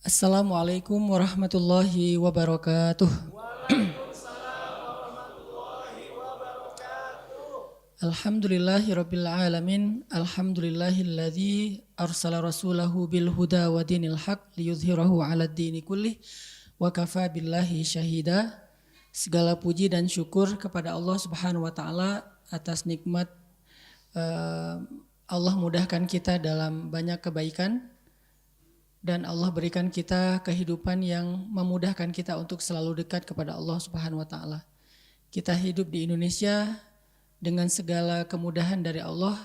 Assalamualaikum warahmatullahi wabarakatuh. Alhamdulillahirabbil alamin. Alhamdulillahilladzi arsala rasulahu bil huda wa dinil haq liyudhhirahu 'alad dini kullih wa kafa billahi syahida. Segala puji dan syukur kepada Allah Subhanahu wa taala atas nikmat Allah mudahkan kita dalam banyak kebaikan dan Allah berikan kita kehidupan yang memudahkan kita untuk selalu dekat kepada Allah Subhanahu wa taala. Kita hidup di Indonesia dengan segala kemudahan dari Allah.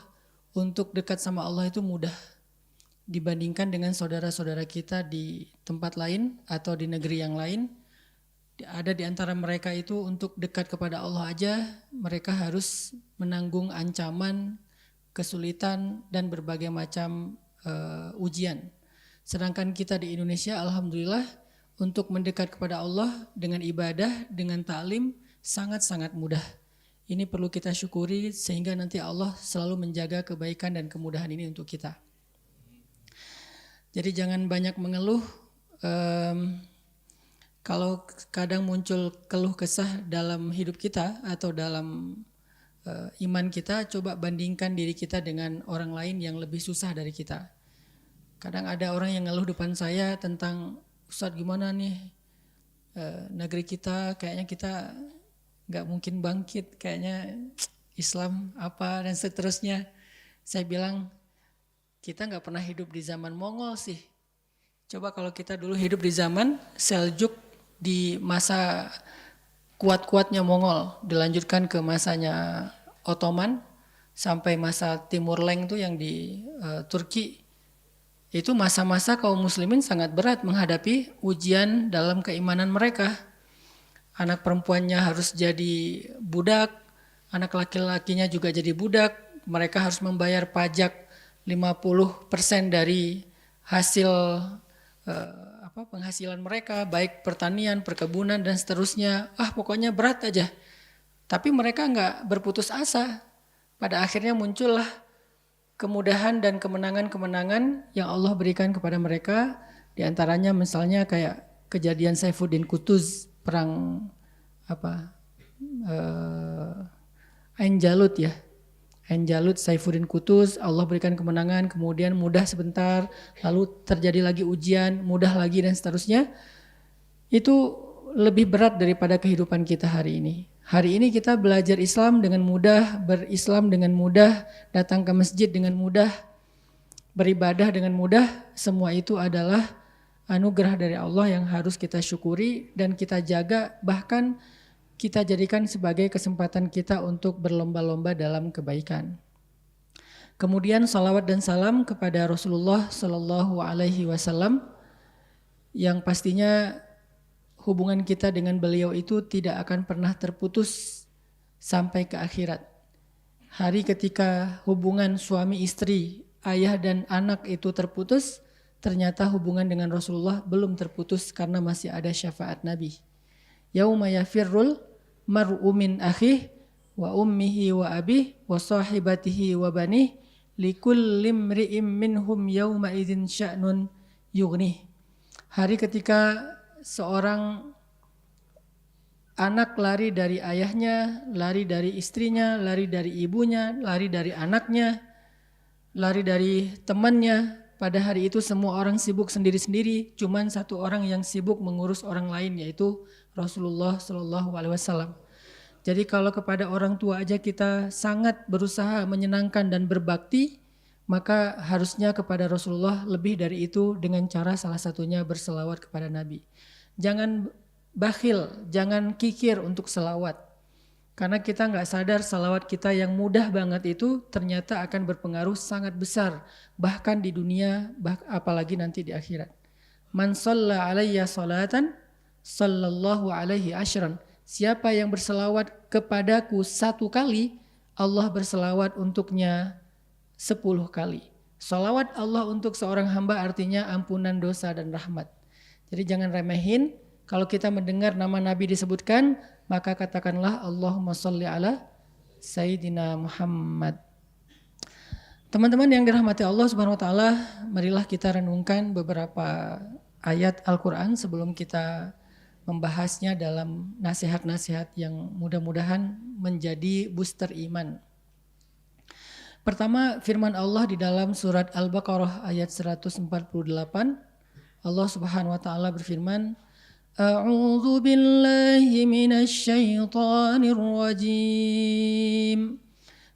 Untuk dekat sama Allah itu mudah dibandingkan dengan saudara-saudara kita di tempat lain atau di negeri yang lain. Ada di antara mereka itu untuk dekat kepada Allah aja mereka harus menanggung ancaman, kesulitan dan berbagai macam ujian. Sedangkan kita di Indonesia alhamdulillah untuk mendekat kepada Allah dengan ibadah, dengan ta'lim sangat-sangat mudah. Ini perlu kita syukuri sehingga nanti Allah selalu menjaga kebaikan dan kemudahan ini untuk kita. Jadi jangan banyak mengeluh. Kalau kadang muncul keluh kesah dalam hidup kita atau dalam iman kita, coba bandingkan diri kita dengan orang lain yang lebih susah dari kita. Kadang ada orang yang ngeluh depan saya tentang, Ustadz gimana nih negeri kita, kayaknya kita gak mungkin bangkit, kayaknya Islam apa dan seterusnya. Saya bilang kita gak pernah hidup di zaman Mongol sih. Coba kalau kita dulu hidup di zaman Seljuk, di masa kuat-kuatnya Mongol, dilanjutkan ke masanya Ottoman sampai masa Timur Leng tuh yang di Turki. Itu masa-masa kaum muslimin sangat berat menghadapi ujian dalam keimanan mereka. Anak perempuannya harus jadi budak, anak laki-lakinya juga jadi budak. Mereka harus membayar pajak 50% dari hasil penghasilan mereka, baik pertanian, perkebunan dan seterusnya. Pokoknya berat aja. Tapi mereka nggak berputus asa. Pada akhirnya muncullah kemudahan dan kemenangan-kemenangan yang Allah berikan kepada mereka. Di antaranya misalnya kayak kejadian Saifuddin Qutuz, perang Ain Jalut ya. Ain Jalut, Saifuddin Qutuz, Allah berikan kemenangan, kemudian mudah sebentar, lalu terjadi lagi ujian, mudah lagi dan seterusnya. Itu lebih berat daripada kehidupan kita hari ini. Hari ini kita belajar Islam dengan mudah, berislam dengan mudah, datang ke masjid dengan mudah, beribadah dengan mudah. Semua itu adalah anugerah dari Allah yang harus kita syukuri dan kita jaga, bahkan kita jadikan sebagai kesempatan kita untuk berlomba-lomba dalam kebaikan. Kemudian salawat dan salam kepada Rasulullah Sallallahu Alaihi Wasallam yang pastinya hubungan kita dengan beliau itu tidak akan pernah terputus sampai ke akhirat. Hari ketika hubungan suami istri, ayah dan anak itu terputus, ternyata hubungan dengan Rasulullah belum terputus karena masih ada syafaat Nabi. Yauma yafirrul mar'u min akhih wa ummihi wa abih wa sahibatihi wa banih likulli imri'im minhum yauma idzin sya'nun yughnih. Hari ketika seorang anak lari dari ayahnya, lari dari istrinya, lari dari ibunya, lari dari anaknya, lari dari temannya. Pada hari itu semua orang sibuk sendiri-sendiri, cuman satu orang yang sibuk mengurus orang lain, yaitu Rasulullah Sallallahu Alaihi Wasallam. Jadi kalau kepada orang tua aja kita sangat berusaha menyenangkan dan berbakti, maka harusnya kepada Rasulullah lebih dari itu dengan cara salah satunya berselawat kepada Nabi. Jangan bakhil, jangan kikir untuk selawat. Karena kita nggak sadar salawat kita yang mudah banget itu ternyata akan berpengaruh sangat besar. Bahkan di dunia, apalagi nanti di akhirat. Man shalla alayya salatan, sallallahu alaihi asyran. Siapa yang berselawat kepadaku 1 kali, Allah berselawat untuknya 10 kali. Salawat Allah untuk seorang hamba artinya ampunan dosa dan rahmat. Jadi jangan remehin. Kalau kita mendengar nama Nabi disebutkan, maka katakanlah Allahumma sholli ala Sayyidina Muhammad. Teman-teman yang dirahmati Allah Subhanahu wa taala, marilah kita renungkan beberapa ayat Al-Quran sebelum kita membahasnya dalam nasihat-nasihat yang mudah-mudahan menjadi booster iman. Pertama, firman Allah di dalam surat Al-Baqarah ayat 148. Allah Subhanahu wa taala berfirman, A'udzu billahi minasy syaithanir rajim.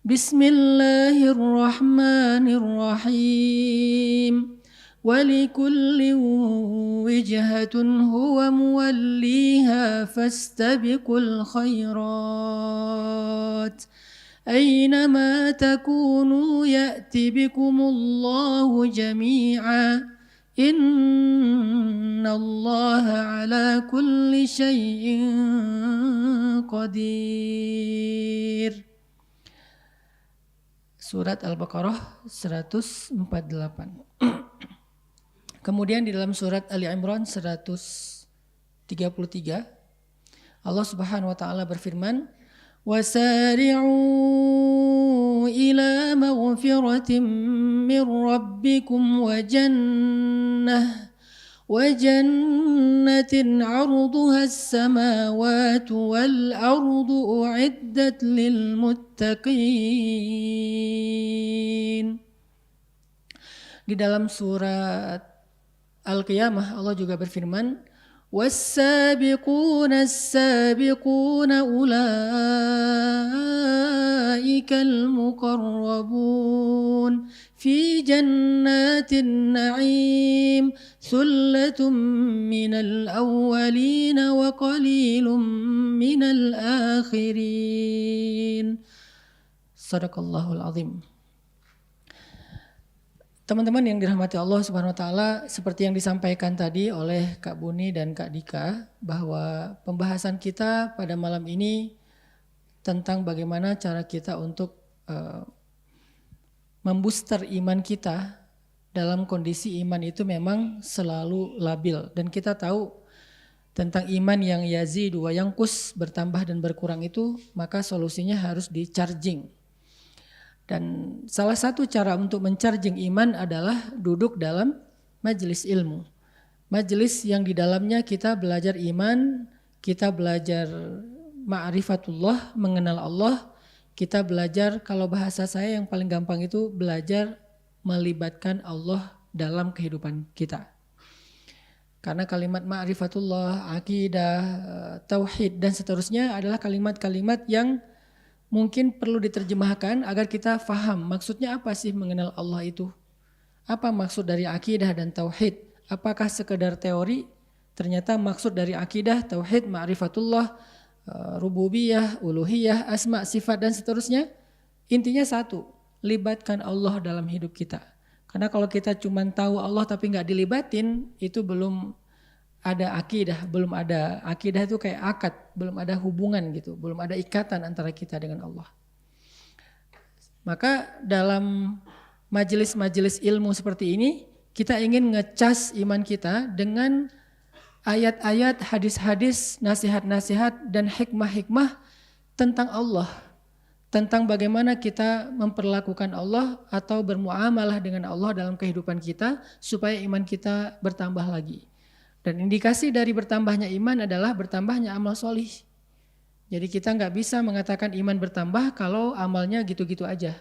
Bismillahirrahmanirrahim. ولكل وجهة هو موليها فاستبقوا الخيرات أينما تكونوا يأتي بكم الله جميعا إن الله على كل شيء قدير. Surat Al-Baqarah 148. Kemudian di dalam surat Ali Imran 133 Allah Subhanahu wa taala berfirman, وَسَارِعُوا إِلَى مَغْفِرَةٍ مِّن رَّبِّكُمْ وَجَنَّةٍ عَرْضُهَا السَّمَاوَاتُ وَالْأَرْضُ أُعِدَّتْ لِلْمُتَّقِينَ. Di dalam surat Al-Qiyamah Allah juga berfirman, وَالسَّابِقُونَ السَّابِقُونَ أُولَئِكَ الْمُقَرَّبُونَ فِي جَنَّاتِ النَّعِيمِ ثُلَّةٌ مِّنَ الْأَوَّلِينَ وَقَلِيلٌ مِّنَ الْآخِرِينَ. Shadaqallahul azim. Teman-teman yang dirahmati Allah Subhanahu wa taala, seperti yang disampaikan tadi oleh Kak Buni dan Kak Dika, bahwa pembahasan kita pada malam ini tentang bagaimana cara kita untuk membooster iman kita. Dalam kondisi iman itu memang selalu labil, dan kita tahu tentang iman yang yazid wa yanqus, bertambah dan berkurang itu, maka solusinya harus di-charging. Dan salah satu cara untuk mencharging iman adalah duduk dalam majelis ilmu. Majelis yang di dalamnya kita belajar iman, kita belajar ma'rifatullah, mengenal Allah, kita belajar, kalau bahasa saya yang paling gampang itu belajar melibatkan Allah dalam kehidupan kita. Karena kalimat ma'rifatullah, akidah, tauhid dan seterusnya adalah kalimat-kalimat yang mungkin perlu diterjemahkan agar kita faham maksudnya apa sih mengenal Allah itu. Apa maksud dari akidah dan tauhid? Apakah sekedar teori? Ternyata maksud dari akidah, tauhid, ma'rifatullah, rububiyah, uluhiyah, asma, sifat dan seterusnya, intinya satu, libatkan Allah dalam hidup kita. Karena kalau kita cuma tahu Allah tapi nggak dilibatin, itu belum ada akidah, belum ada akidah itu kayak akad, belum ada hubungan gitu, belum ada ikatan antara kita dengan Allah. Maka dalam majelis-majelis ilmu seperti ini, kita ingin ngecas iman kita dengan ayat-ayat, hadis-hadis, nasihat-nasihat dan hikmah-hikmah tentang Allah, tentang bagaimana kita memperlakukan Allah atau bermuamalah dengan Allah dalam kehidupan kita supaya iman kita bertambah lagi. Dan indikasi dari bertambahnya iman adalah bertambahnya amal solih. Jadi kita nggak bisa mengatakan iman bertambah kalau amalnya gitu-gitu aja.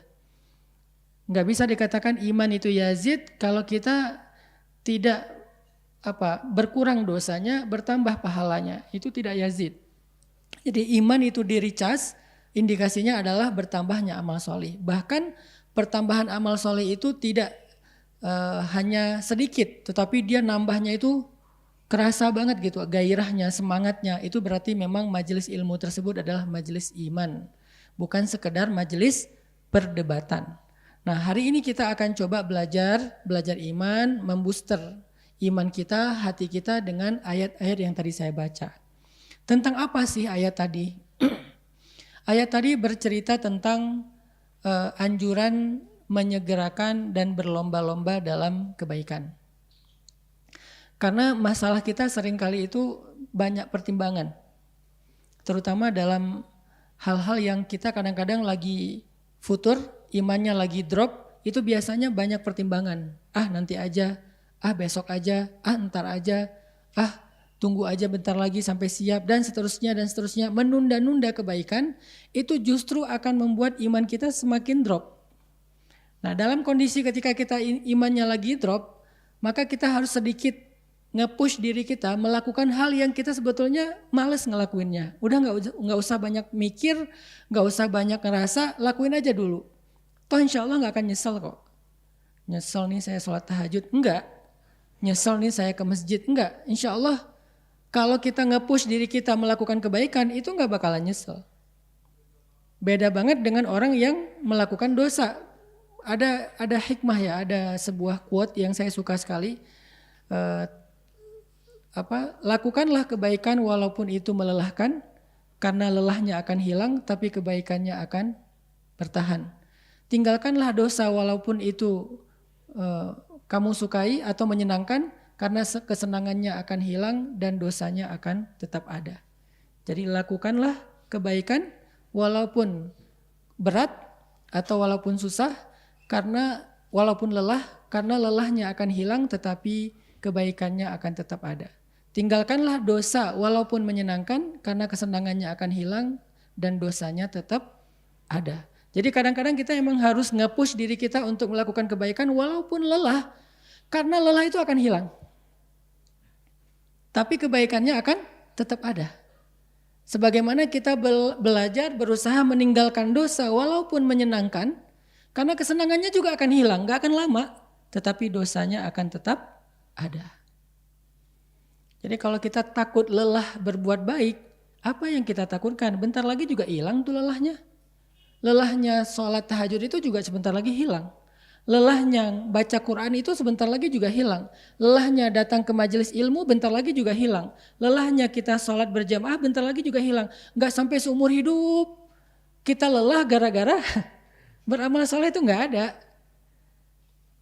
Nggak bisa dikatakan iman itu yazid kalau kita tidak berkurang dosanya, bertambah pahalanya. Itu tidak yazid. Jadi iman itu di-recharge, indikasinya adalah bertambahnya amal solih. Bahkan pertambahan amal solih itu tidak hanya sedikit, tetapi dia nambahnya itu kerasa banget gitu, gairahnya, semangatnya. Itu berarti memang majelis ilmu tersebut adalah majelis iman, bukan sekedar majelis perdebatan. Nah, hari ini kita akan coba belajar iman, membooster iman kita, hati kita dengan ayat-ayat yang tadi saya baca. Tentang apa sih ayat tadi? Ayat tadi bercerita tentang anjuran menyegerakan dan berlomba-lomba dalam kebaikan. Karena masalah kita seringkali itu banyak pertimbangan. Terutama dalam hal-hal yang kita kadang-kadang lagi futur, imannya lagi drop, itu biasanya banyak pertimbangan. Nanti aja, besok aja, ntar aja, tunggu aja bentar lagi sampai siap dan seterusnya. Menunda-nunda kebaikan itu justru akan membuat iman kita semakin drop. Nah, dalam kondisi ketika kita imannya lagi drop, maka kita harus sedikit nge-push diri kita melakukan hal yang kita sebetulnya males ngelakuinnya. Udah nggak usah banyak mikir, nggak usah banyak ngerasa, lakuin aja dulu. Toh insya Allah nggak akan nyesel kok. Nyesel nih saya sholat tahajud, enggak. Nyesel nih saya ke masjid, enggak. Insya Allah kalau kita nge-push diri kita melakukan kebaikan itu nggak bakalan nyesel. Beda banget dengan orang yang melakukan dosa. Ada hikmah ya, ada sebuah quote yang saya suka sekali. Lakukanlah kebaikan walaupun itu melelahkan, karena lelahnya akan hilang, tapi kebaikannya akan bertahan. Tinggalkanlah dosa walaupun itu kamu sukai atau menyenangkan, karena kesenangannya akan hilang dan dosanya akan tetap ada. Jadi lakukanlah kebaikan walaupun berat atau walaupun susah, karena walaupun lelah, karena lelahnya akan hilang tetapi kebaikannya akan tetap ada. Tinggalkanlah dosa walaupun menyenangkan, karena kesenangannya akan hilang dan dosanya tetap ada. Jadi kadang-kadang kita emang harus nge-push diri kita untuk melakukan kebaikan walaupun lelah, karena lelah itu akan hilang. Tapi kebaikannya akan tetap ada. Sebagaimana kita belajar berusaha meninggalkan dosa walaupun menyenangkan, karena kesenangannya juga akan hilang, gak akan lama, tetapi dosanya akan tetap ada. Jadi kalau kita takut lelah berbuat baik, apa yang kita takutkan? Bentar lagi juga hilang tuh lelahnya. Lelahnya sholat tahajud itu juga sebentar lagi hilang. Lelahnya baca Quran itu sebentar lagi juga hilang. Lelahnya datang ke majelis ilmu bentar lagi juga hilang. Lelahnya kita sholat berjamaah bentar lagi juga hilang. Gak sampai seumur hidup kita lelah gara-gara beramal soleh itu nggak ada.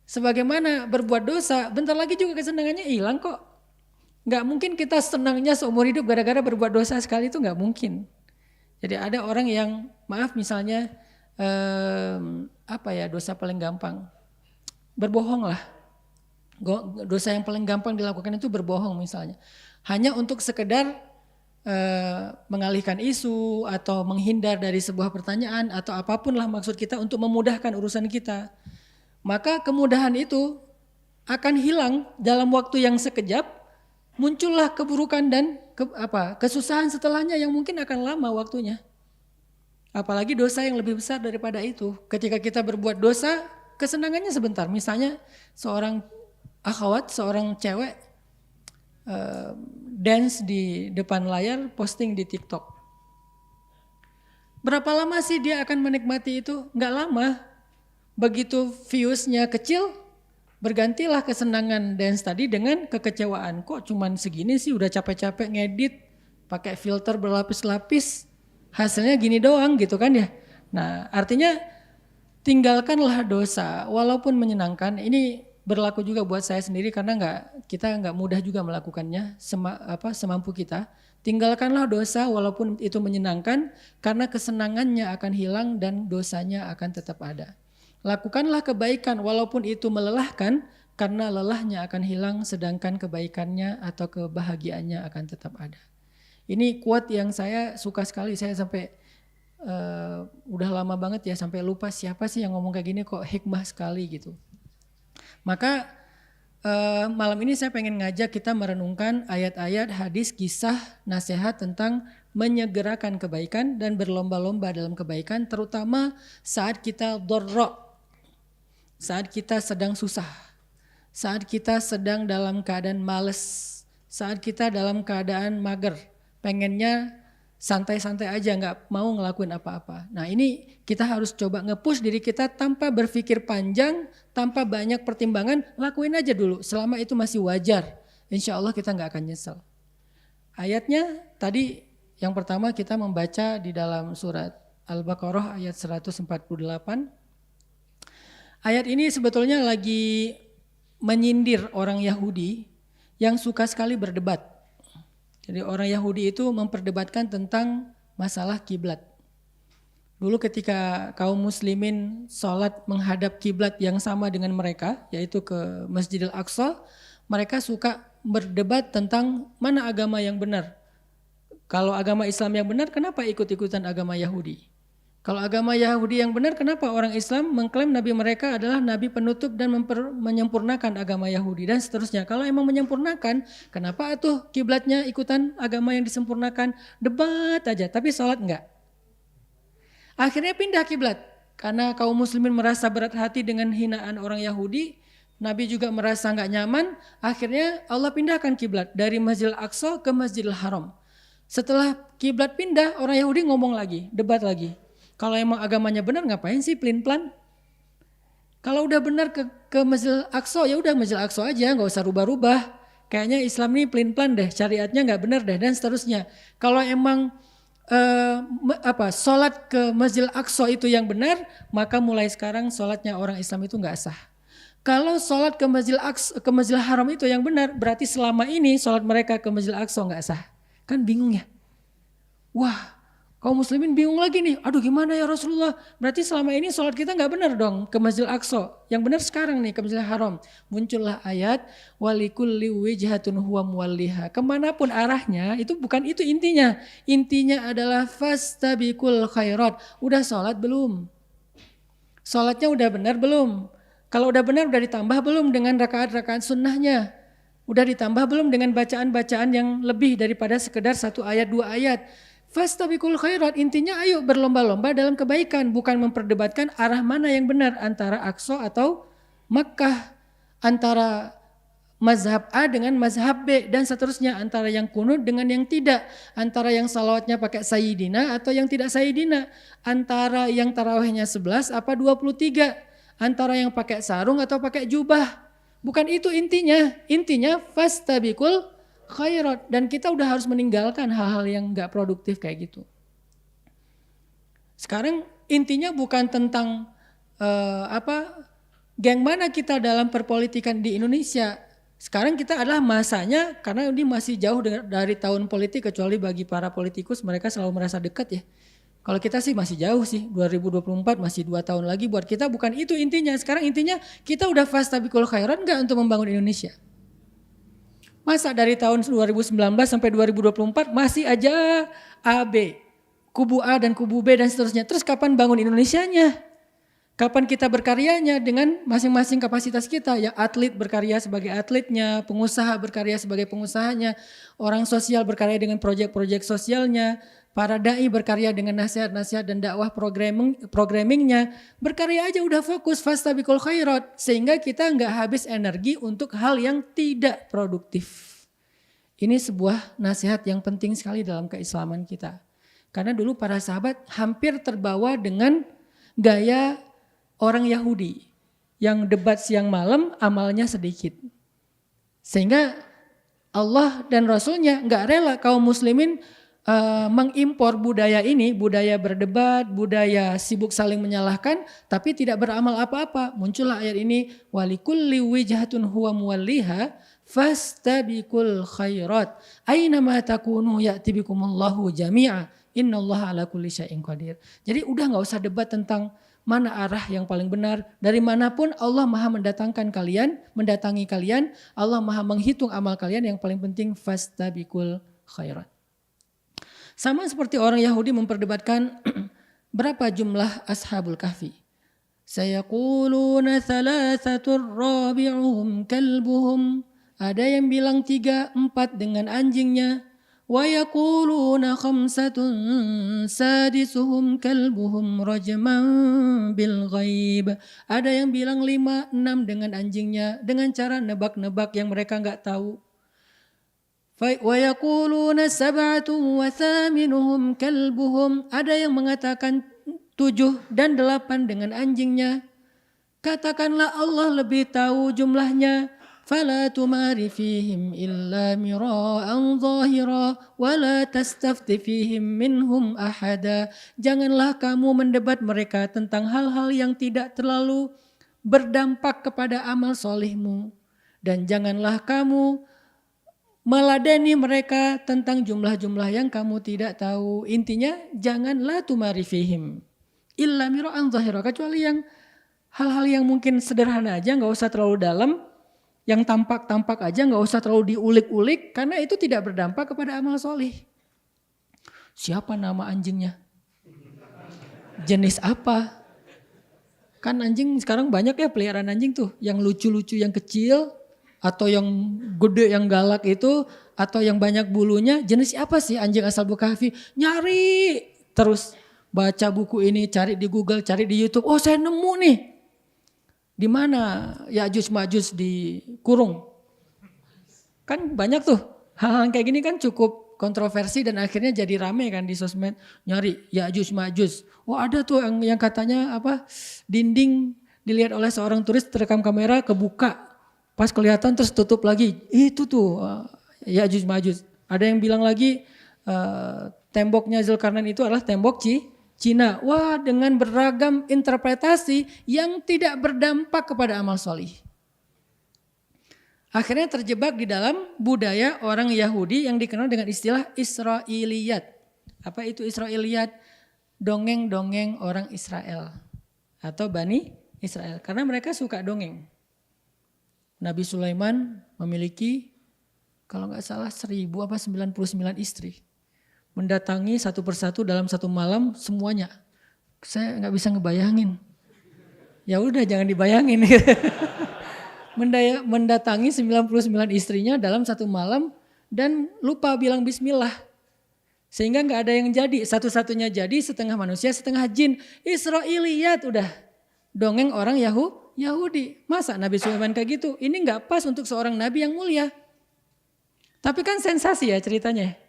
Sebagaimana berbuat dosa, bentar lagi juga kesenangannya hilang kok. Nggak mungkin kita senangnya seumur hidup gara-gara berbuat dosa sekali, itu nggak mungkin. Jadi ada orang yang, maaf misalnya, dosa paling gampang, berbohong lah. Dosa yang paling gampang dilakukan itu berbohong misalnya. Hanya untuk sekedar mengalihkan isu atau menghindar dari sebuah pertanyaan atau apapun lah maksud kita untuk memudahkan urusan kita. Maka kemudahan itu akan hilang dalam waktu yang sekejap, muncullah keburukan dan kesusahan setelahnya yang mungkin akan lama waktunya. Apalagi dosa yang lebih besar daripada itu. Ketika kita berbuat dosa, kesenangannya sebentar. Misalnya seorang akhwat, seorang cewek dance di depan layar, posting di TikTok. Berapa lama sih dia akan menikmati itu? Nggak lama. Begitu viewsnya kecil, bergantilah kesenangan dance tadi dengan kekecewaan. Kok cuman segini sih, udah capek-capek ngedit, pakai filter berlapis-lapis, hasilnya gini doang gitu kan ya. Nah artinya tinggalkanlah dosa walaupun menyenangkan. Ini berlaku juga buat saya sendiri karena kita nggak mudah juga melakukannya semampu kita. Tinggalkanlah dosa walaupun itu menyenangkan, karena kesenangannya akan hilang dan dosanya akan tetap ada. Lakukanlah kebaikan walaupun itu melelahkan, karena lelahnya akan hilang sedangkan kebaikannya atau kebahagiaannya akan tetap ada. Ini quote yang saya suka sekali, saya sampai udah lama banget ya sampai lupa siapa sih yang ngomong kayak gini, kok hikmah sekali gitu. Maka malam ini saya pengen ngajak kita merenungkan ayat-ayat, hadis, kisah, nasihat tentang menyegerakan kebaikan dan berlomba-lomba dalam kebaikan, terutama saat kita dharra, saat kita sedang susah, saat kita sedang dalam keadaan males, saat kita dalam keadaan mager, pengennya santai-santai aja, nggak mau ngelakuin apa-apa. Nah ini kita harus coba nge-push diri kita tanpa berpikir panjang, tanpa banyak pertimbangan, lakuin aja dulu. Selama itu masih wajar, insya Allah kita nggak akan nyesel. Ayatnya tadi yang pertama kita membaca di dalam surat Al-Baqarah ayat 148. Ayat ini sebetulnya lagi menyindir orang Yahudi yang suka sekali berdebat. Jadi orang Yahudi itu memperdebatkan tentang masalah kiblat. Dulu ketika kaum muslimin sholat menghadap kiblat yang sama dengan mereka, yaitu ke Masjidil Aqsa, Mereka suka berdebat tentang mana agama yang benar. Kalau agama Islam yang benar, kenapa ikut-ikutan agama Yahudi? Kalau agama Yahudi yang benar, kenapa orang Islam mengklaim nabi mereka adalah nabi penutup dan menyempurnakan agama Yahudi dan seterusnya. Kalau emang menyempurnakan, kenapa atuh kiblatnya ikutan agama yang disempurnakan? Debat aja, tapi sholat enggak. Akhirnya pindah kiblat karena kaum muslimin merasa berat hati dengan hinaan orang Yahudi. Nabi juga merasa enggak nyaman. Akhirnya Allah pindahkan kiblat dari Masjidil Aqsa ke Masjidil Haram. Setelah kiblat pindah, orang Yahudi ngomong lagi, debat lagi. Kalau emang agamanya benar, ngapain sih pelin-pelan? Kalau udah benar ke Masjidil Aqsa, ya udah Masjidil Aqsa aja, nggak usah rubah-rubah. Kayaknya Islam ini pelin-pelan deh, syariatnya nggak benar deh dan seterusnya. Kalau emang sholat ke Masjidil Aqsa itu yang benar, maka mulai sekarang sholatnya orang Islam itu nggak sah. Kalau sholat ke Masjidil Haram itu yang benar, berarti selama ini sholat mereka ke Masjidil Aqsa nggak sah. Kan bingung ya? Wah, kaum muslimin bingung lagi nih. Aduh gimana ya Rasulullah? Berarti selama ini sholat kita nggak benar dong ke Masjidil Aqsa. Yang benar sekarang nih ke Masjidil Haram. Muncullah ayat walikulli wijhatun huwa muwalliha. Kemanapun arahnya itu bukan itu intinya. Intinya adalah fastabiqul khairat. Udah sholat belum? Sholatnya udah benar belum? Kalau udah benar udah ditambah belum dengan rakaat-rakaat sunnahnya? Udah ditambah belum dengan bacaan-bacaan yang lebih daripada sekedar 1 ayat 2 ayat? Fastabiqul khairat, intinya ayo berlomba-lomba dalam kebaikan, bukan memperdebatkan arah mana yang benar antara Aqsa atau Makkah, antara mazhab A dengan mazhab B dan seterusnya, antara yang kunut dengan yang tidak, antara yang salawatnya pakai sayyidina atau yang tidak sayyidina, antara yang tarawihnya 11 apa 23, antara yang pakai sarung atau pakai jubah. Bukan itu intinya fastabiqul khairat, dan kita udah harus meninggalkan hal-hal yang gak produktif kayak gitu. Sekarang intinya bukan tentang geng mana kita dalam perpolitikan di Indonesia. Sekarang kita adalah masanya, karena ini masih jauh dari tahun politik, kecuali bagi para politikus mereka selalu merasa dekat ya. Kalau kita sih masih jauh sih, 2024 masih 2 tahun lagi buat kita, bukan itu intinya. Sekarang intinya kita udah fastabiqul khairat enggak untuk membangun Indonesia? Masa dari tahun 2019 sampai 2024 masih aja AB, kubu A dan kubu B dan seterusnya. Terus kapan bangun Indonesianya? Kapan kita berkaryanya dengan masing-masing kapasitas kita? Ya atlet berkarya sebagai atletnya, pengusaha berkarya sebagai pengusahanya, orang sosial berkarya dengan proyek-proyek sosialnya, para dai berkarya dengan nasihat-nasihat dan dakwah programmingnya. Berkarya aja udah fokus fastabiqul khairat, sehingga kita nggak habis energi untuk hal yang tidak produktif. Ini sebuah nasihat yang penting sekali dalam keislaman kita. Karena dulu para sahabat hampir terbawa dengan gaya orang Yahudi yang debat siang malam, amalnya sedikit. Sehingga Allah dan Rasulnya nggak rela kaum muslimin mengimpor budaya ini, budaya berdebat, budaya sibuk saling menyalahkan, tapi tidak beramal apa-apa. Muncullah ayat ini, walikulli wijhatun huwa muwalliha fastabiqul khairat. Aina ma takunu ya'ti bikumullahu jami'a. Innallaha ala kulli syai'in qadir. Jadi udah enggak usah debat tentang mana arah yang paling benar. Dari manapun Allah Maha mendatangi kalian, Allah Maha menghitung amal kalian, yang paling penting fastabiqul khairat. Sama seperti orang Yahudi memperdebatkan berapa jumlah Ashabul Kahfi. Sayaquluna thalathatur rabi'uhum kalbuhum. Ada yang bilang 3, 4 dengan anjingnya. Wa yaquluna khamsatun sadisuhum kalbuhum rajman bil ghaib. Ada yang bilang 5, 6 dengan anjingnya dengan cara nebak-nebak yang mereka enggak tahu. Wa yaquluna sab'atun wa thaminuhum kalbuhum. Ada yang mengatakan 7 dan 8 dengan anjingnya. Katakanlah Allah lebih tahu jumlahnya. Fala tumari fihim illa mira'an zahira wa la tastafti fihim minhum ahada. Janganlah kamu mendebat mereka tentang hal-hal yang tidak terlalu berdampak kepada amal solihmu. Dan janganlah kamu meladeni mereka tentang jumlah-jumlah yang kamu tidak tahu. Intinya janganlah tumari fihim illa mira'an zahira, kecuali yang hal-hal yang mungkin sederhana aja, nggak usah terlalu dalam. Yang tampak-tampak aja nggak usah terlalu diulik-ulik karena itu tidak berdampak kepada amal solih. Siapa nama anjingnya? Jenis apa? Kan anjing sekarang banyak ya peliharaan anjing tuh. Yang lucu-lucu yang kecil atau yang gede yang galak itu atau yang banyak bulunya. Jenis apa sih anjing asal Bekahfi? Nyari terus baca buku ini, cari di Google, cari di YouTube. Oh saya nemu nih. Di mana Ya'juj Ma'juj dikurung? Kan banyak tuh hal-hal kayak gini kan cukup kontroversi dan akhirnya jadi rame kan di sosmed nyari Ya'juj Ma'juj. Oh ada tuh yang katanya apa dinding dilihat oleh seorang turis terekam kamera kebuka pas kelihatan terus tutup lagi. Itu tuh Ya'juj Ma'juj. Ada yang bilang lagi temboknya Zulkarnain itu adalah tembok Cina. Wah dengan beragam interpretasi yang tidak berdampak kepada amal solih. Akhirnya terjebak di dalam budaya orang Yahudi yang dikenal dengan istilah Israiliyat. Apa itu Israiliyat? Dongeng-dongeng orang Israel atau Bani Israel. Karena mereka suka dongeng. Nabi Sulaiman memiliki kalau nggak salah 1099 istri. Mendatangi satu persatu dalam satu malam semuanya. Saya nggak bisa ngebayangin. Ya udah jangan dibayangin. Mendatangi 99 istrinya dalam satu malam dan lupa bilang bismillah. Sehingga nggak ada yang jadi. Satu-satunya jadi setengah manusia setengah jin. Israiliyat udah. Dongeng orang Yahudi. Masa Nabi Sulaiman kayak gitu? Ini nggak pas untuk seorang nabi yang mulia. Tapi kan sensasi ya ceritanya.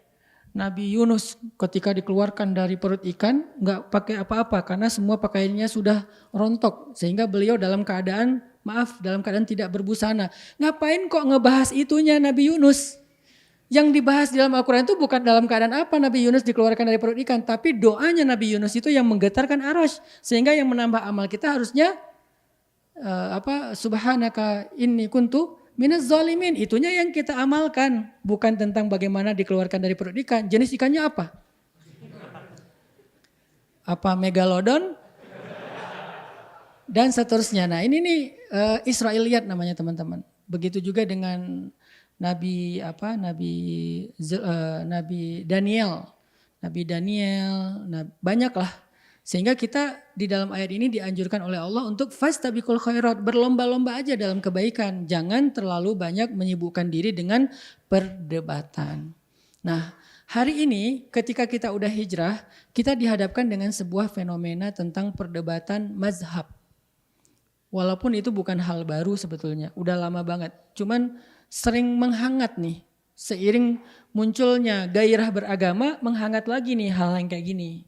Nabi Yunus ketika dikeluarkan dari perut ikan nggak pakai apa-apa karena semua pakaiannya sudah rontok sehingga beliau dalam keadaan tidak berbusana. Ngapain kok ngebahas itunya Nabi Yunus? Yang dibahas di dalam Al-Quran itu bukan dalam keadaan apa Nabi Yunus dikeluarkan dari perut ikan, tapi doanya Nabi Yunus itu yang menggetarkan arasy sehingga yang menambah amal kita harusnya subhanaka inni kuntu minaz zalimin, itunya yang kita amalkan, bukan tentang bagaimana dikeluarkan dari perut ikan. Jenis ikannya apa? Apa megalodon? Dan seterusnya. Nah ini nih Israiliyat namanya teman-teman. Begitu juga dengan Nabi Daniel. Banyaklah. Sehingga kita di dalam ayat ini dianjurkan oleh Allah untuk fastabiqul khairat, berlomba-lomba aja dalam kebaikan. Jangan terlalu banyak menyibukkan diri dengan perdebatan. Nah, hari ini ketika kita udah hijrah, kita dihadapkan dengan sebuah fenomena tentang perdebatan mazhab. Walaupun itu bukan hal baru sebetulnya, udah lama banget. Cuman sering menghangat nih, seiring munculnya gairah beragama, menghangat lagi nih hal yang kayak gini.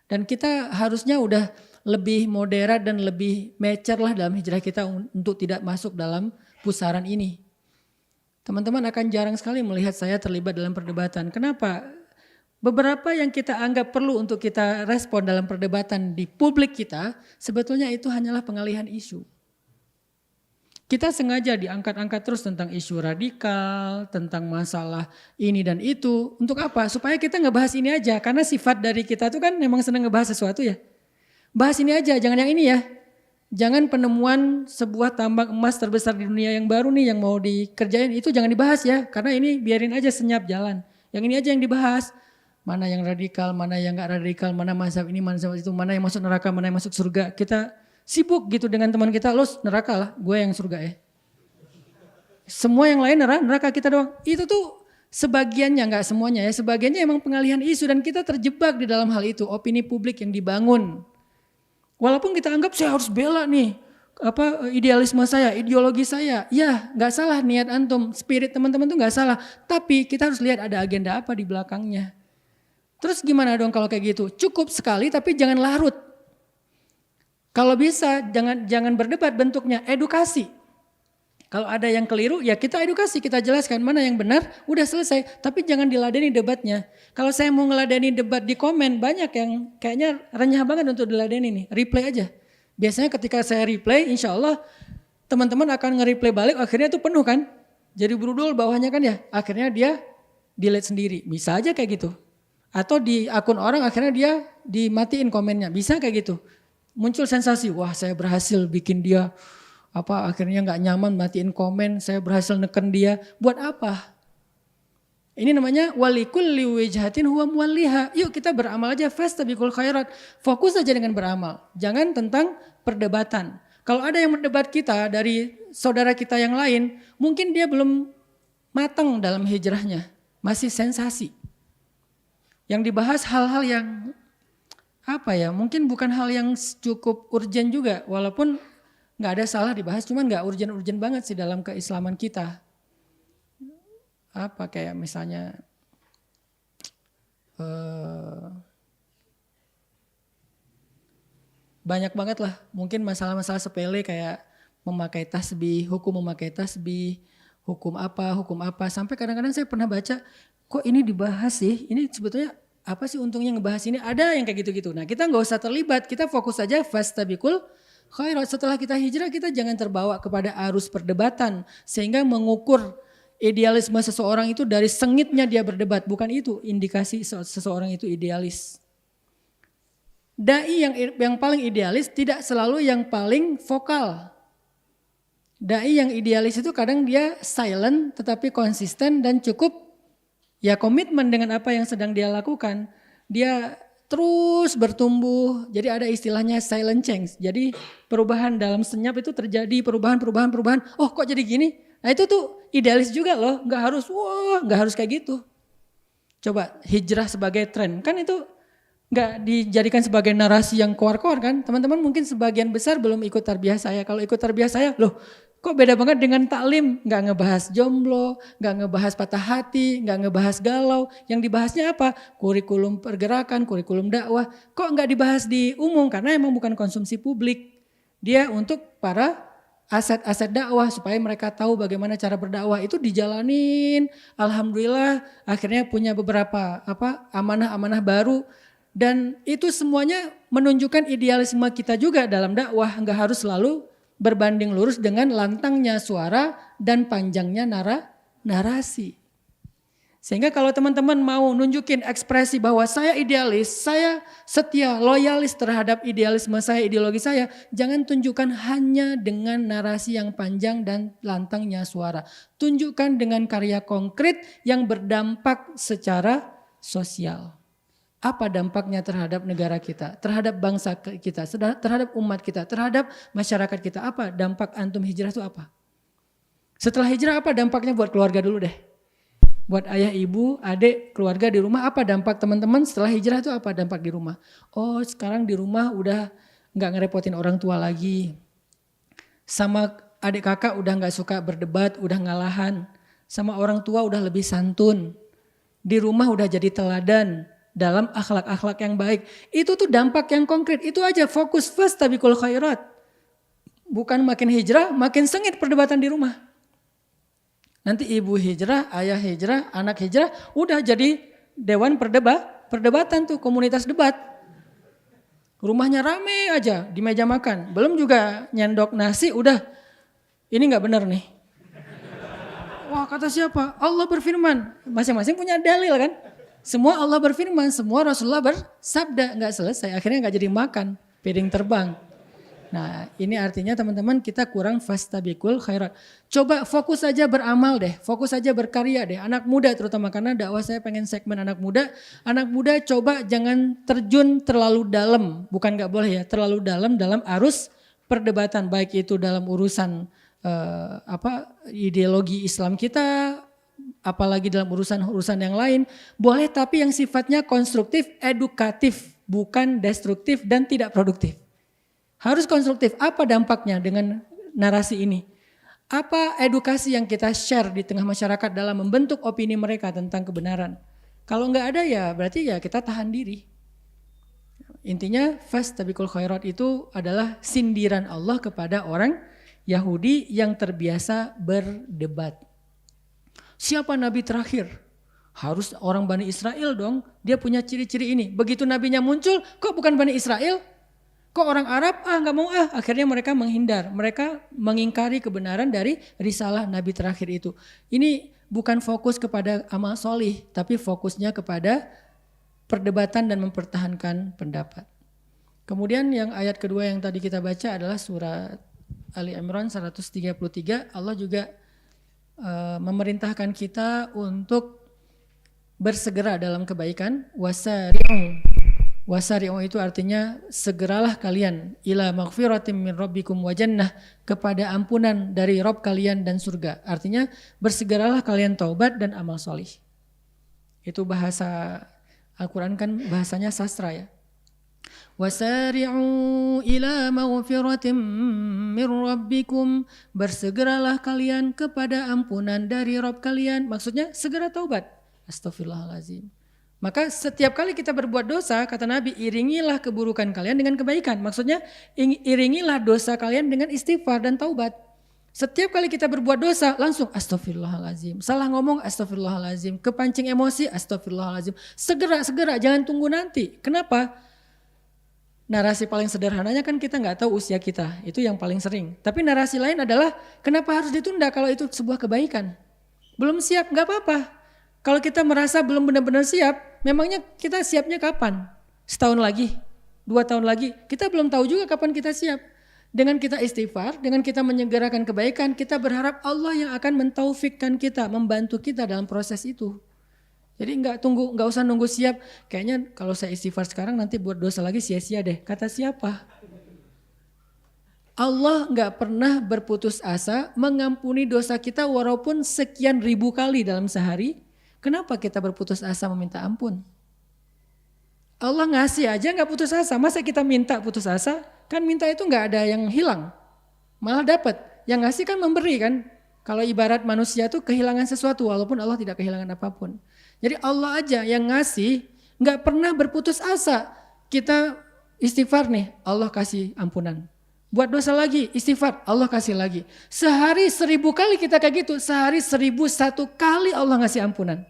Dan kita harusnya udah lebih moderat dan lebih mature lah dalam hijrah kita untuk tidak masuk dalam pusaran ini. Teman-teman akan jarang sekali melihat saya terlibat dalam perdebatan. Kenapa? Beberapa yang kita anggap perlu untuk kita respon dalam perdebatan di publik kita, sebetulnya itu hanyalah pengalihan isu. Kita sengaja diangkat-angkat terus tentang isu radikal, tentang masalah ini dan itu. Untuk apa? Supaya kita ngebahas ini aja. Karena sifat dari kita tuh kan memang senang ngebahas sesuatu ya. Bahas ini aja, jangan yang ini ya. Jangan penemuan sebuah tambang emas terbesar di dunia yang baru nih yang mau dikerjain itu jangan dibahas ya. Karena ini biarin aja senyap jalan. Yang ini aja yang dibahas. Mana yang radikal, mana yang gak radikal, mana mazhab ini, mana mazhab itu, mana yang masuk neraka, mana yang masuk surga. Kita sibuk gitu dengan teman kita, lo neraka lah, gue yang surga ya. Semua yang lain neraka kita doang. Itu tuh sebagiannya, gak semuanya ya. Sebagiannya emang pengalihan isu dan kita terjebak di dalam hal itu. Opini publik yang dibangun. Walaupun kita anggap saya harus bela nih. Idealisme saya, ideologi saya. Ya gak salah niat antum, spirit teman-teman tuh gak salah. Tapi kita harus lihat ada agenda apa di belakangnya. Terus gimana dong kalau kayak gitu? Cukup sekali tapi jangan larut. Kalau bisa jangan berdebat, bentuknya edukasi. Kalau ada yang keliru ya kita edukasi, kita jelaskan mana yang benar, udah selesai. Tapi jangan diladeni debatnya. Kalau saya mau ngeladeni debat di komen, banyak yang kayaknya renyah banget untuk diladeni nih. Replay aja. Biasanya ketika saya replay, insya Allah teman-teman akan nge-replay balik, akhirnya itu penuh kan. Jadi berudul bawahnya kan ya, akhirnya dia delete sendiri. Bisa aja kayak gitu. Atau di akun orang akhirnya dia dimatiin komennya, bisa kayak gitu. Muncul sensasi, wah saya berhasil bikin dia akhirnya nggak nyaman matiin komen, saya berhasil neken dia. Buat apa? Ini namanya walikulli wijhatin huwa muwalliha. Yuk kita beramal aja, fastabiqul khairat. Fokus aja dengan beramal. Jangan tentang perdebatan. Kalau ada yang berdebat kita dari saudara kita yang lain, mungkin dia belum matang dalam hijrahnya. Masih sensasi. Yang dibahas hal-hal yang mungkin bukan hal yang cukup urgen juga. Walaupun gak ada salah dibahas, cuman gak urgen-urgen banget sih dalam keislaman kita. Kayak misalnya banyak banget lah, mungkin masalah-masalah sepele kayak memakai tasbih, hukum memakai tasbih, hukum apa, sampai kadang-kadang saya pernah baca, kok ini dibahas sih, ini sebetulnya apa sih untungnya ngebahas ini, ada yang kayak gitu-gitu. Nah kita gak usah terlibat, kita fokus aja fastabiqul khairat. Setelah kita hijrah, kita jangan terbawa kepada arus perdebatan, sehingga mengukur idealisme seseorang itu dari sengitnya dia berdebat. Bukan itu indikasi seseorang itu idealis. Dai yang paling idealis tidak selalu yang paling vokal. Dai yang idealis itu kadang dia silent tetapi konsisten dan cukup komitmen dengan apa yang sedang dia lakukan. Dia terus bertumbuh. Jadi ada istilahnya silent change. Jadi perubahan dalam senyap itu terjadi, perubahan. Oh kok jadi gini? Nah itu tuh idealis juga loh, nggak harus kayak gitu. Coba hijrah sebagai tren, kan itu nggak dijadikan sebagai narasi yang koar-koar kan. Teman-teman mungkin sebagian besar belum ikut tarbiyah saya. Kalau ikut tarbiyah saya, loh kok beda banget dengan taklim, nggak ngebahas jomblo, nggak ngebahas patah hati, nggak ngebahas galau. Yang dibahasnya apa? Kurikulum pergerakan, kurikulum dakwah. Kok nggak dibahas di umum? Karena emang bukan konsumsi publik. Dia untuk para aset-aset dakwah supaya mereka tahu bagaimana cara berdakwah itu dijalanin. Alhamdulillah akhirnya punya beberapa amanah-amanah baru dan itu semuanya menunjukkan idealisme kita juga dalam dakwah, enggak harus selalu berbanding lurus dengan lantangnya suara dan panjangnya narasi. Sehingga kalau teman-teman mau nunjukin ekspresi bahwa saya idealis, saya setia, loyalis terhadap idealisme saya, ideologi saya, jangan tunjukkan hanya dengan narasi yang panjang dan lantangnya suara. Tunjukkan dengan karya konkret yang berdampak secara sosial. Apa dampaknya terhadap negara kita, terhadap bangsa kita, terhadap umat kita, terhadap masyarakat kita? Apa dampak antum hijrah itu apa? Setelah hijrah apa dampaknya buat keluarga dulu deh. Buat ayah, ibu, adik, keluarga di rumah, apa dampak teman-teman setelah hijrah itu apa dampak di rumah? Oh sekarang di rumah udah gak ngerepotin orang tua lagi. Sama adik kakak udah gak suka berdebat, udah ngalahan. Sama orang tua udah lebih santun. Di rumah udah jadi teladan dalam akhlak-akhlak yang baik. Itu tuh dampak yang konkret, itu aja fokus fastabiqul khairat. Bukan makin hijrah, makin sengit perdebatan di rumah. Nanti ibu hijrah, ayah hijrah, anak hijrah, udah jadi dewan perdebatan tuh, komunitas debat. Rumahnya rame aja di meja makan, belum juga nyendok nasi, udah ini gak benar nih. Wah kata siapa? Allah berfirman, masing-masing punya dalil kan. Semua Allah berfirman, semua Rasulullah bersabda, gak selesai, akhirnya gak jadi makan, piring terbang. Nah ini artinya teman-teman kita kurang fastabiqul khairat. Coba fokus aja beramal deh, fokus aja berkarya deh. Anak muda terutama karena dakwah saya pengen segmen anak muda. Anak muda coba jangan terjun terlalu dalam, bukan gak boleh ya, terlalu dalam arus perdebatan. Baik itu dalam urusan ideologi Islam kita, apalagi dalam urusan yang lain. Boleh tapi yang sifatnya konstruktif, edukatif, bukan destruktif dan tidak produktif. Harus konstruktif. Apa dampaknya dengan narasi ini? Apa edukasi yang kita share di tengah masyarakat dalam membentuk opini mereka tentang kebenaran? Kalau nggak ada ya berarti ya kita tahan diri. Intinya fastabiqul khairat itu adalah sindiran Allah kepada orang Yahudi yang terbiasa berdebat. Siapa nabi terakhir? Harus orang Bani Israel dong. Dia punya ciri-ciri ini. Begitu nabinya muncul, kok bukan Bani Israel? Kok orang Arab? Gak mau Akhirnya mereka menghindar. Mereka mengingkari kebenaran dari risalah Nabi terakhir itu. Ini bukan fokus kepada amal solih. Tapi fokusnya kepada perdebatan dan mempertahankan pendapat. Kemudian yang ayat kedua yang tadi kita baca adalah surat Ali Imran 133 Allah juga memerintahkan kita untuk bersegera dalam kebaikan. Wasari'u itu artinya segeralah kalian ila maghfiratin min rabbikum wa jannah, kepada ampunan dari Rabb kalian dan surga. Artinya bersegeralah kalian taubat dan amal solih. Itu bahasa Al-Quran kan bahasanya sastra ya. Wasari'u ila maghfiratin min rabbikum, bersegeralah kalian kepada ampunan dari Rabb kalian. Maksudnya segera taubat. Astaghfirullahalazim. Maka setiap kali kita berbuat dosa, kata Nabi, iringilah keburukan kalian dengan kebaikan. Maksudnya iringilah dosa kalian dengan istighfar dan taubat. Setiap kali kita berbuat dosa, langsung astaghfirullahalazim. Salah ngomong astaghfirullahalazim. Kepancing emosi astaghfirullahalazim. Segera, jangan tunggu nanti. Kenapa? Narasi paling sederhananya kan kita nggak tahu usia kita, itu yang paling sering. Tapi narasi lain adalah kenapa harus ditunda kalau itu sebuah kebaikan? Belum siap, nggak apa-apa. Kalau kita merasa belum benar-benar siap, memangnya kita siapnya kapan? Setahun lagi, 2 tahun lagi, kita belum tahu juga kapan kita siap. Dengan kita istighfar, dengan kita menyegerakan kebaikan, kita berharap Allah yang akan mentaufikkan kita, membantu kita dalam proses itu. Jadi nggak usah nunggu siap. Kayaknya kalau saya istighfar sekarang nanti buat dosa lagi sia-sia deh. Kata siapa? Allah nggak pernah berputus asa mengampuni dosa kita walaupun sekian ribu kali dalam sehari. Kenapa kita berputus asa meminta ampun? Allah ngasih aja nggak putus asa. Masa kita minta putus asa? Kan minta itu nggak ada yang hilang, malah dapat. Yang ngasih kan memberi kan. Kalau ibarat manusia tuh kehilangan sesuatu walaupun Allah tidak kehilangan apapun. Jadi Allah aja yang ngasih, nggak pernah berputus asa. Kita istighfar nih, Allah kasih ampunan. Buat dosa lagi, istighfar, Allah kasih lagi. Sehari 1000 kali kita kayak gitu, sehari 1001 kali Allah ngasih ampunan.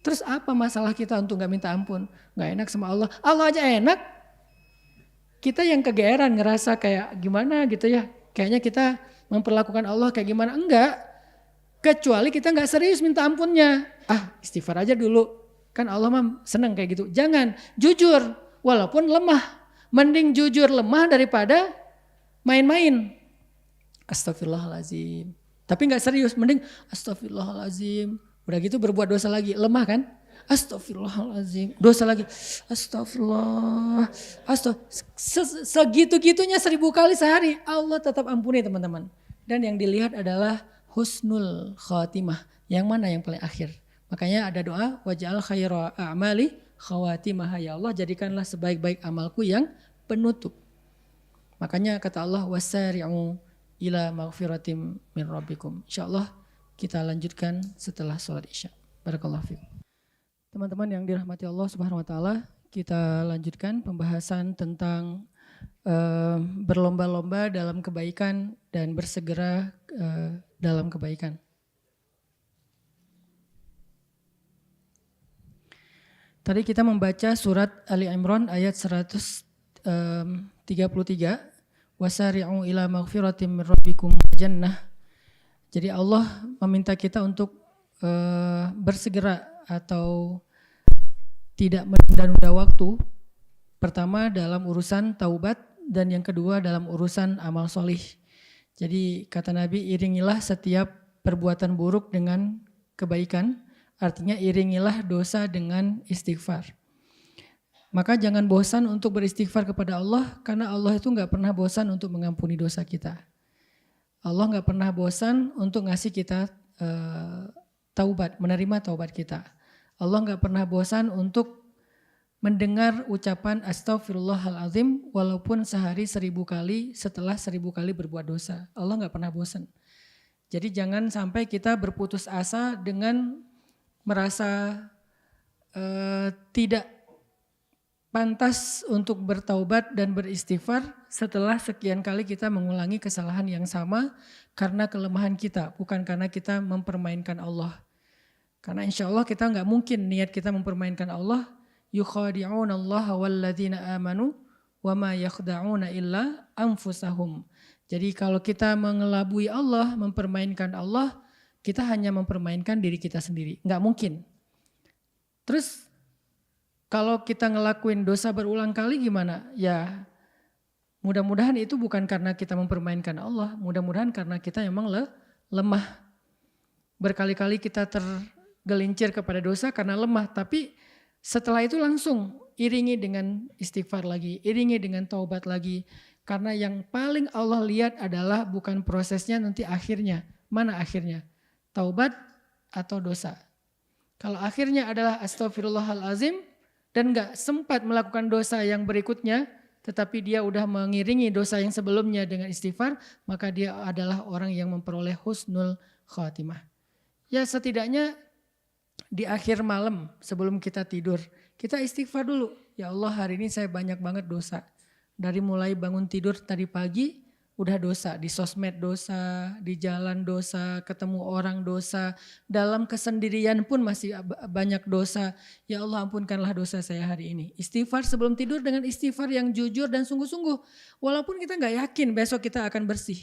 Terus apa masalah kita untuk nggak minta ampun? Nggak enak sama Allah, Allah aja enak. Kita yang kegeeran ngerasa kayak gimana gitu ya. Kayaknya kita memperlakukan Allah kayak gimana? Enggak. Kecuali kita nggak serius minta ampunnya. Istighfar aja dulu. Kan Allah mah senang kayak gitu. Jangan, jujur walaupun lemah. Mending jujur lemah daripada main-main. Astagfirullahalazim. Tapi nggak serius, mending astagfirullahalazim. Udah gitu berbuat dosa lagi, lemah kan? Astagfirullahalazim. Dosa lagi. Astagfirullah. Segitu-gitunya 1000 kali sehari. Allah tetap ampuni teman-teman. Dan yang dilihat adalah husnul khatimah. Yang mana yang paling akhir. Makanya ada doa. Waj'al khaira a'mali khawatimah. Ya Allah jadikanlah sebaik-baik amalku yang penutup. Makanya kata Allah. Wasari'u ila maghfiratim min rabbikum. InsyaAllah kita lanjutkan setelah sholat isya. Barakallahu fiikum. Teman-teman yang dirahmati Allah Subhanahu wa taala, kita lanjutkan pembahasan tentang berlomba-lomba dalam kebaikan dan bersegera dalam kebaikan. Tadi kita membaca surat Ali Imran ayat 133, wasari'u ila maghfiratin min rabbikum wa jannah. Jadi Allah meminta kita untuk bersegera atau tidak menunda-nunda waktu. Pertama dalam urusan taubat dan yang kedua dalam urusan amal solih. Jadi kata Nabi, iringilah setiap perbuatan buruk dengan kebaikan. Artinya iringilah dosa dengan istighfar. Maka jangan bosan untuk beristighfar kepada Allah, karena Allah itu gak pernah bosan untuk mengampuni dosa kita. Allah gak pernah bosan untuk ngasih kita taubat, menerima taubat kita. Allah gak pernah bosan untuk mendengar ucapan astaghfirullahalazim walaupun sehari 1000 kali setelah 1000 kali berbuat dosa. Allah gak pernah bosan. Jadi jangan sampai kita berputus asa dengan merasa tidak pantas untuk bertaubat dan beristighfar setelah sekian kali kita mengulangi kesalahan yang sama karena kelemahan kita, bukan karena kita mempermainkan Allah. Karena insya Allah kita nggak mungkin niat kita mempermainkan Allah. Yukhadi'una Allah walladzina amanu wa ma yakhda'una illa anfusahum. Jadi kalau kita mengelabui Allah, mempermainkan Allah, kita hanya mempermainkan diri kita sendiri. Nggak mungkin. Terus kalau kita ngelakuin dosa berulang kali gimana? Ya Mudah-mudahan itu bukan karena kita mempermainkan Allah, mudah-mudahan karena kita memang lemah. Berkali-kali kita tergelincir kepada dosa karena lemah, tapi setelah itu langsung iringi dengan istighfar lagi, iringi dengan taubat lagi. Karena yang paling Allah lihat adalah bukan prosesnya, nanti akhirnya. Mana akhirnya? Taubat atau dosa? Kalau akhirnya adalah astaghfirullahalazim dan gak sempat melakukan dosa yang berikutnya, tetapi dia udah mengiringi dosa yang sebelumnya dengan istighfar, maka dia adalah orang yang memperoleh husnul khatimah. Ya setidaknya di akhir malam sebelum kita tidur, kita istighfar dulu. Ya Allah, hari ini saya banyak banget dosa. Dari mulai bangun tidur tadi pagi udah dosa, di sosmed dosa, di jalan dosa, ketemu orang dosa, dalam kesendirian pun masih banyak dosa. Ya Allah, ampunkanlah dosa saya hari ini. Istighfar sebelum tidur dengan istighfar yang jujur dan sungguh-sungguh. Walaupun kita gak yakin besok kita akan bersih.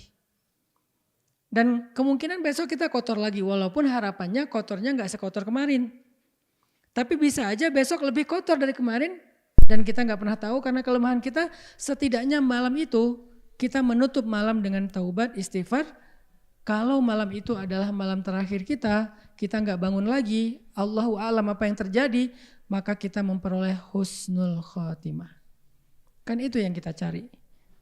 Dan kemungkinan besok kita kotor lagi, walaupun harapannya kotornya gak sekotor kemarin. Tapi bisa aja besok lebih kotor dari kemarin dan kita gak pernah tahu karena kelemahan kita. Setidaknya malam itu kita menutup malam dengan taubat, istighfar. Kalau malam itu adalah malam terakhir kita gak bangun lagi, Allahu a'lam apa yang terjadi, maka kita memperoleh husnul khatimah. Kan itu yang kita cari.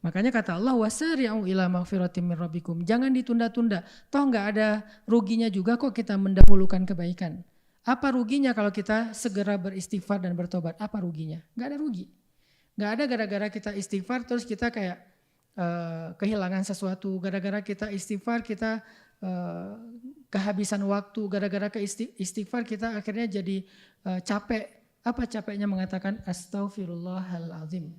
Makanya kata Allah, wasari'u ila maghfiratin min rabbikum. Jangan ditunda-tunda. Toh gak ada ruginya juga kok kita mendahulukan kebaikan. Apa ruginya kalau kita segera beristighfar dan bertobat? Apa ruginya? Gak ada rugi. Gak ada gara-gara kita istighfar terus kita kayak kehilangan sesuatu. Gara-gara kita istighfar kita kehabisan waktu. Gara-gara ke istighfar kita akhirnya jadi capek. Apa capeknya mengatakan astaghfirullahalazim.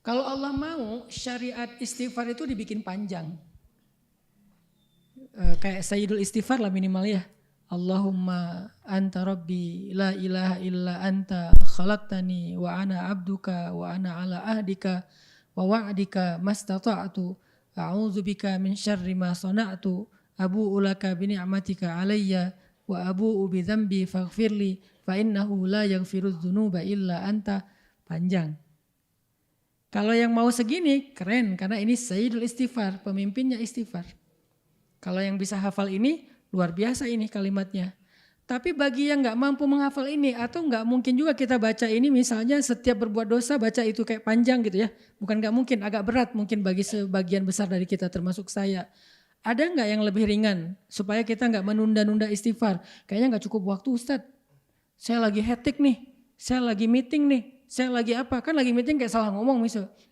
Kalau Allah mau syariat istighfar itu dibikin panjang. Kayak Sayyidul Istighfar lah minimal ya. Allahumma anta rabbi la ilaha illa anta khalaqtani wa ana abduka wa ana ala ahdika wa wa'dika mastata'tu a'udzubika min syarri ma sana'tu abu'u laka bi ni'matika alayya wa abu'u bi dzambi faghfirli fa innahu la yaghfirudz dzunuba illa anta. Panjang. Kalau yang mau segini keren karena ini Sayyidul Istighfar, pemimpinnya istighfar. Kalau yang bisa hafal ini luar biasa ini kalimatnya. Tapi bagi yang gak mampu menghafal ini atau gak mungkin juga kita baca ini misalnya setiap berbuat dosa baca itu kayak panjang gitu ya. Bukan gak mungkin, agak berat mungkin bagi sebagian besar dari kita termasuk saya. Ada gak yang lebih ringan supaya kita gak menunda-nunda istighfar? Kayaknya gak cukup waktu Ustadz. Saya lagi hektik nih, saya lagi meeting nih, saya lagi apa? Kan lagi meeting kayak salah ngomong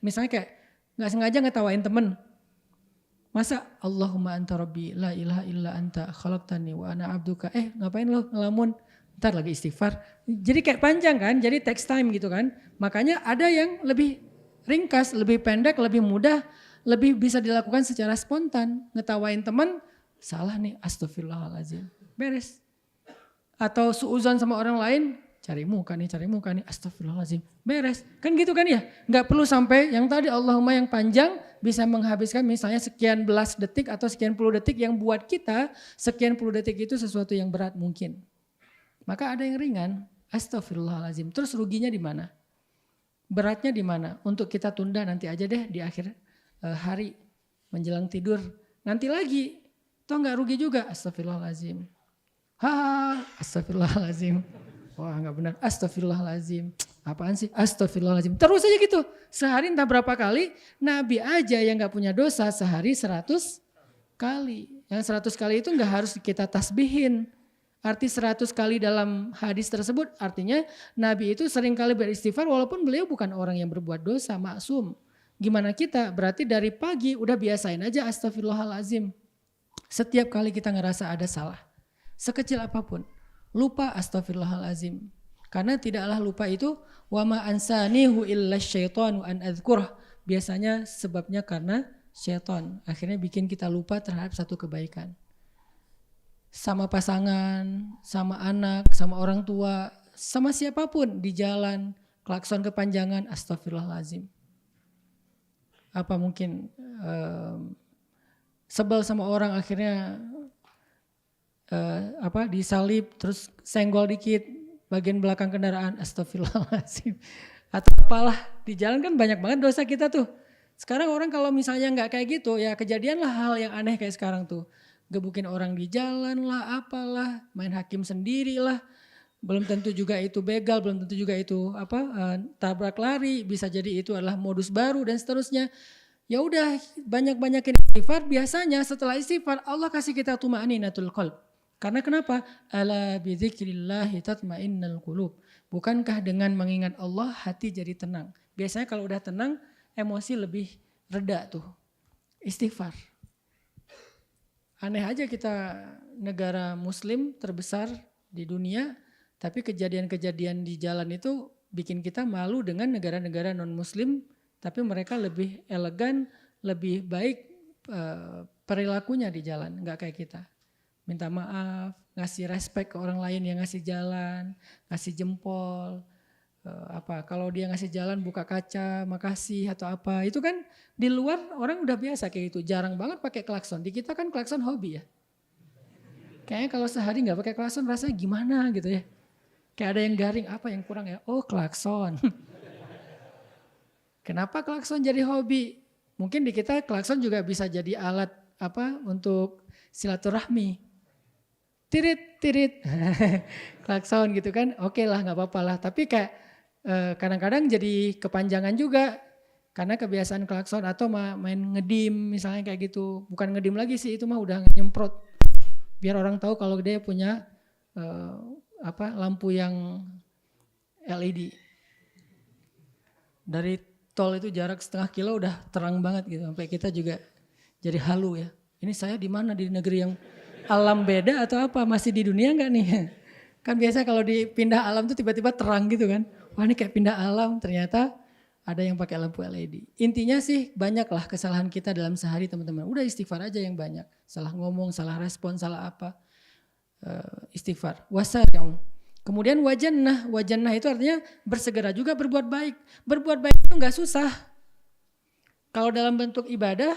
misalnya kayak gak sengaja ngetawain temen. Masa Allahumma anta rabbi la ilaha illa anta khalaqtani wa ana abduka. Ngapain lo ngelamun? Ntar lagi istighfar. Jadi kayak panjang kan, jadi text time gitu kan. Makanya ada yang lebih ringkas, lebih pendek, lebih mudah, lebih bisa dilakukan secara spontan. Ngetawain teman, salah nih astagfirullahaladzim. Beres. Atau suuzon sama orang lain, cari muka nih, astagfirullahaladzim. Beres. Kan gitu kan ya? Gak perlu sampai yang tadi Allahumma yang panjang bisa menghabiskan misalnya sekian belas detik atau sekian puluh detik yang buat kita sekian puluh detik itu sesuatu yang berat mungkin. Maka ada yang ringan, astagfirullahaladzim. Terus ruginya di mana? Beratnya di mana? Untuk kita tunda nanti aja deh di akhir hari menjelang tidur. Nanti lagi, toh gak rugi juga, astagfirullahaladzim. Astagfirullahaladzim. Wah gak benar, astagfirullahaladzim. Apaan sih? Astagfirullahaladzim. Terus aja gitu. Sehari entah berapa kali, Nabi aja yang gak punya dosa sehari 100 kali. Yang 100 kali itu gak harus kita tasbihin. Arti 100 kali dalam hadis tersebut artinya Nabi itu sering kali beristighfar walaupun beliau bukan orang yang berbuat dosa, maksum. Gimana kita? Berarti dari pagi udah biasain aja astagfirullahaladzim. Setiap kali kita ngerasa ada salah. Sekecil apapun. Lupa astagfirullahaladzim. Karena tidaklah lupa itu wa ma ansanihu illa syaitanu an adzkurah. Biasanya sebabnya karena syaitan. Akhirnya bikin kita lupa terhadap satu kebaikan. Sama pasangan, sama anak, sama orang tua, sama siapapun di jalan, klakson kepanjangan, astagfirullahaladzim. Apa mungkin sebel sama orang akhirnya disalib terus senggol dikit bagian belakang kendaraan, astagfirullahaladzim. atau apalah. Di jalan kan banyak banget dosa kita tuh. Sekarang orang kalau misalnya nggak kayak gitu ya kejadianlah hal yang aneh kayak sekarang tuh. Gebukin orang di jalan lah, apalah, main hakim sendiri lah. Belum tentu juga itu begal, belum tentu juga itu tabrak lari, bisa jadi itu adalah modus baru dan seterusnya. Ya udah banyak-banyakin istighfar, biasanya setelah istighfar Allah kasih kita tuma'ninatul qalb. Karena kenapa? Ala bidzikrillahi tatma'innul qulub. Bukankah dengan mengingat Allah hati jadi tenang? Biasanya kalau udah tenang emosi lebih reda tuh. Istighfar. Aneh aja kita negara muslim terbesar di dunia, tapi kejadian-kejadian di jalan itu bikin kita malu dengan negara-negara non-muslim, tapi mereka lebih elegan, lebih baik perilakunya di jalan, nggak kayak kita. Minta maaf, ngasih respect ke orang lain yang ngasih jalan, ngasih jempol, kalau dia ngasih jalan buka kaca, makasih atau apa. Itu kan di luar orang udah biasa kayak gitu, jarang banget pakai klakson. Di kita kan klakson hobi ya. Kayaknya kalau sehari nggak pakai klakson rasanya gimana gitu ya. Kayak ada yang garing, apa yang kurang ya? Oh klakson. Kenapa klakson jadi hobi? Mungkin di kita klakson juga bisa jadi alat untuk silaturahmi. Tirit, tirit. Klakson gitu kan, oke lah gak apa-apa lah. Tapi kayak kadang-kadang jadi kepanjangan juga. Karena kebiasaan klakson atau main ngedim misalnya kayak gitu. Bukan ngedim lagi sih, itu mah udah nyemprot. Biar orang tahu kalau dia punya lampu yang LED. Dari tol itu jarak setengah kilo udah terang banget gitu. Sampai kita juga jadi halu ya. Ini saya di mana, di negeri yang alam beda atau apa? Masih di dunia enggak nih? Kan biasa kalau dipindah alam tuh tiba-tiba terang gitu kan. Wah ini kayak pindah alam, ternyata ada yang pakai lampu LED. Intinya sih banyaklah kesalahan kita dalam sehari teman-teman. Udah istighfar aja yang banyak. Salah ngomong, salah respon, salah apa. Istighfar. Wasari'u. Kemudian wajannah. Wajannah itu artinya bersegera juga berbuat baik. Berbuat baik itu enggak susah. Kalau dalam bentuk ibadah,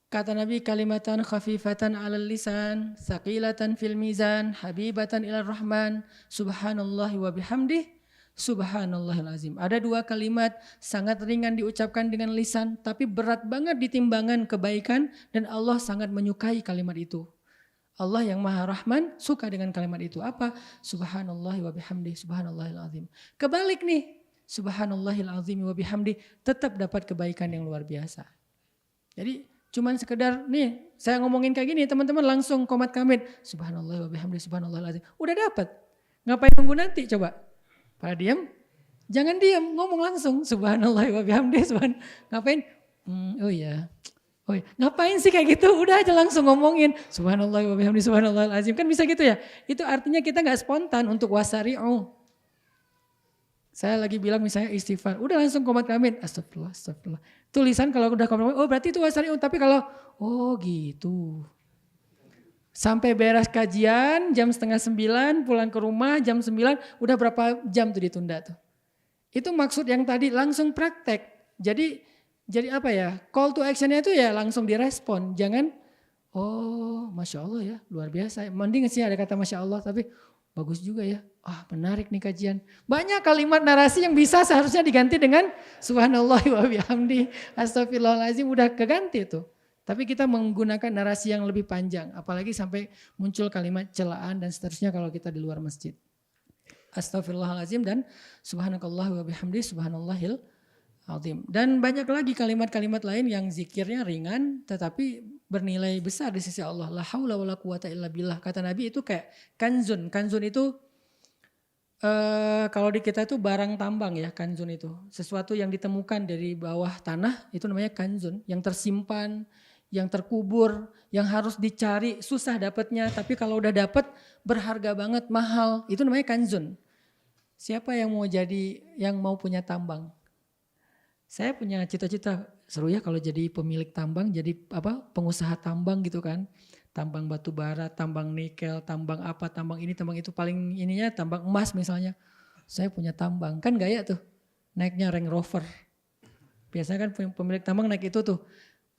kata Nabi kalimatan khafifatan 'alal lisan, tsaqilatan fil mizan, habibatan ilar rahman, subhanallahi wa bihamdih, subhanallahil azim. Ada dua kalimat sangat ringan diucapkan dengan lisan, tapi berat banget di timbangan kebaikan dan Allah sangat menyukai kalimat itu. Allah yang Maha Rahman suka dengan kalimat itu. Apa? Subhanallahi wa bihamdih, subhanallahil azim. Kebalik nih, subhanallahil azim wa bihamdih, tetap dapat kebaikan yang luar biasa. Jadi cuman sekedar nih saya ngomongin kayak gini teman-teman langsung komat kamit subhanallah wa bihamdi subhanallahil azim. Udah dapat. Ngapain nunggu nanti coba? Pada diam? Jangan diam, ngomong langsung subhanallah wa bihamdi ngapain? Oh iya. Oh iya. Ngapain sih kayak gitu? Udah aja langsung ngomongin subhanallah wa bihamdi subhanallahil azim. Kan bisa gitu ya. Itu artinya kita enggak spontan untuk wasari'u. Saya lagi bilang misalnya istighfar, udah langsung komat kamit, astagfirullah, astagfirullah. Tulisan kalau udah komat kamit, oh berarti itu wasari'u, tapi kalau, oh gitu. Sampai beres kajian jam 8:30, pulang ke rumah jam 9, udah berapa jam tuh ditunda tuh. Itu maksud yang tadi langsung praktek. Jadi apa ya, call to actionnya itu ya langsung direspon. Jangan, oh Masya Allah ya, luar biasa. Mending sih ada kata Masya Allah, tapi bagus juga ya. Menarik nih kajian. Banyak kalimat narasi yang bisa seharusnya diganti dengan subhanallah wa bihamdi astagfirullahaladzim, udah keganti tuh. Tapi kita menggunakan narasi yang lebih panjang. Apalagi sampai muncul kalimat celaan dan seterusnya kalau kita di luar masjid. Astagfirullahaladzim dan subhanakallah wa bihamdi subhanallahil azim. Dan banyak lagi kalimat-kalimat lain yang zikirnya ringan tetapi bernilai besar di sisi Allah. La haula wala quwata illa billah. Kata Nabi itu kayak kanzun. Kanzun itu kalau di kita itu barang tambang ya, kanzun itu. Sesuatu yang ditemukan dari bawah tanah itu namanya kanzun. Yang tersimpan, yang terkubur, yang harus dicari, susah dapatnya. Tapi kalau udah dapat berharga banget, mahal. Itu namanya kanzun. Siapa yang mau punya tambang? Saya punya cita-cita, seru ya kalau jadi pemilik tambang, jadi pengusaha tambang gitu kan. Tambang batu bara, tambang nikel, tambang apa, tambang ini, tambang itu, paling ininya tambang emas misalnya. Saya punya tambang, kan gaya tuh, naiknya Range Rover. Biasanya kan pemilik tambang naik itu tuh.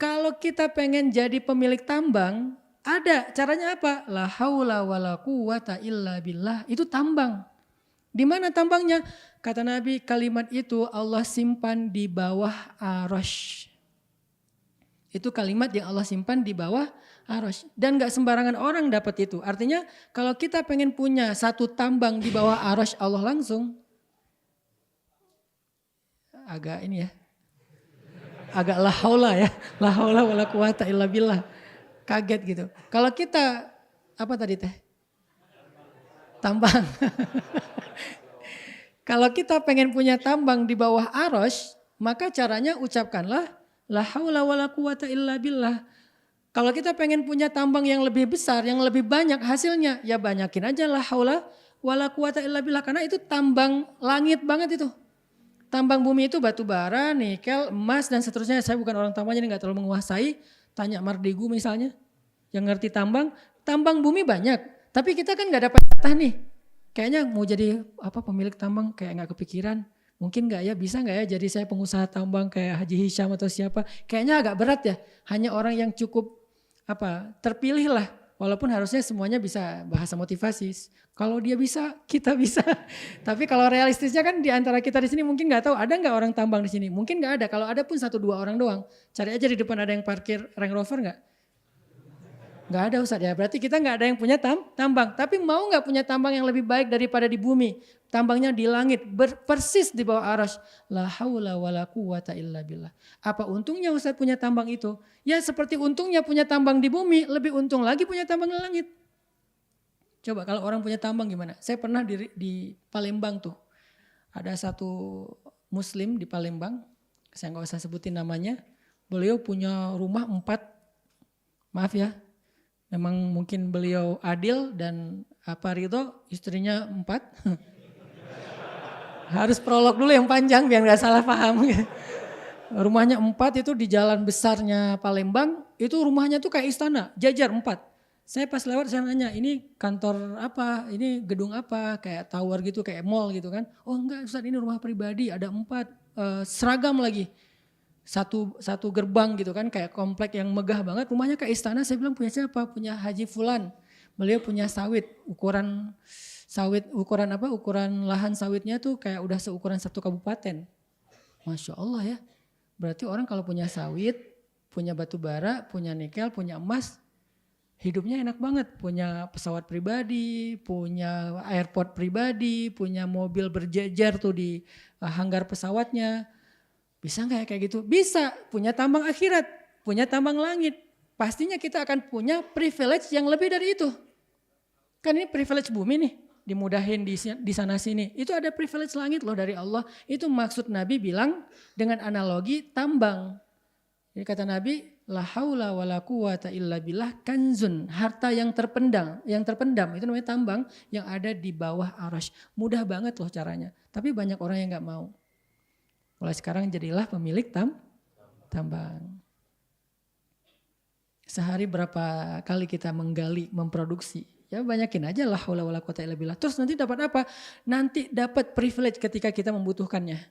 Kalau kita pengen jadi pemilik tambang, ada caranya apa? La haula wala quwata illa billah, itu tambang. Di mana tambangnya? Kata Nabi, kalimat itu Allah simpan di bawah arasy. Itu kalimat yang Allah simpan di bawah arasy. Dan gak sembarangan orang dapat itu. Artinya kalau kita pengen punya satu tambang di bawah arasy Allah langsung. Agak ini ya. Agak la haula ya. La haula wala quwata illa billah. Kaget gitu. Kalau kita, apa tadi teh? Tambang. Kalau kita pengen punya tambang di bawah arasy, maka caranya ucapkanlah la haula wala quwata illa billah. Kalau kita pengen punya tambang yang lebih besar, yang lebih banyak hasilnya, ya banyakin aja la haula wala quwata illa billah. Karena itu tambang langit banget itu. Tambang bumi itu batu bara, nikel, emas dan seterusnya. Saya bukan orang tambang jadi gak terlalu menguasai. Tanya Mardigu misalnya, yang ngerti tambang. Tambang bumi banyak, tapi kita kan gak dapat jatah nih. Kayaknya mau jadi apa pemilik tambang kayak gak kepikiran. Mungkin gak ya, bisa gak ya jadi saya pengusaha tambang kayak Haji Hisham atau siapa. Kayaknya agak berat ya, hanya orang yang cukup terpilih lah. Walaupun harusnya semuanya bisa bahasa motivasi. Kalau dia bisa, kita bisa. Tapi kalau realistisnya kan di antara kita di sini mungkin nggak tahu ada nggak orang tambang di sini. Mungkin nggak ada. Kalau ada pun 1-2 orang doang. Cari aja di depan ada yang parkir Range Rover nggak? Nggak ada Ustaz ya. Berarti kita nggak ada yang punya tambang. Tapi mau nggak punya tambang yang lebih baik daripada di bumi? Tambangnya di langit, persis di bawah arasy. La haula wala quwata illa billah. Apa untungnya Ustaz punya tambang itu? Ya seperti untungnya punya tambang di bumi, lebih untung lagi punya tambang di langit. Coba kalau orang punya tambang gimana? Saya pernah di Palembang tuh. Ada satu muslim di Palembang, saya nggak usah sebutin namanya. Beliau punya rumah 4, maaf ya. Memang mungkin beliau adil dan ridho, istrinya 4. Harus prolog dulu yang panjang biar gak salah paham. Rumahnya 4 itu di jalan besarnya Palembang, itu rumahnya tuh kayak istana, jajar 4. Saya pas lewat saya nanya, ini kantor apa, ini gedung apa, kayak tower gitu, kayak mall gitu kan. Oh enggak Ustaz, ini rumah pribadi, ada 4, seragam lagi. Satu gerbang gitu kan, kayak komplek yang megah banget, rumahnya kayak istana. Saya bilang punya siapa? Punya Haji Fulan. Beliau punya sawit, ukuran lahan sawitnya tuh kayak udah seukuran 1 kabupaten. Masya Allah ya. Berarti orang kalau punya sawit, punya batu bara, punya nikel, punya emas, hidupnya enak banget. Punya pesawat pribadi, punya airport pribadi, punya mobil berjejer tuh di hanggar pesawatnya. Bisa gak ya kayak gitu? Bisa. Punya tambang akhirat, punya tambang langit. Pastinya kita akan punya privilege yang lebih dari itu. Kan ini privilege bumi nih. Dimudahin di sana sini. Itu ada privilege langit loh dari Allah. Itu maksud Nabi bilang dengan analogi tambang. Jadi kata Nabi, la haula wala quwata illa billah kanzun, harta yang terpendam itu namanya tambang yang ada di bawah arasy. Mudah banget loh caranya. Tapi banyak orang yang enggak mau. Mulai sekarang jadilah pemilik tambang. Sehari berapa kali kita menggali, memproduksi? Ya banyakin aja lah haula wala quwata illa billah. Terus nanti dapat apa? Nanti dapat privilege ketika kita membutuhkannya.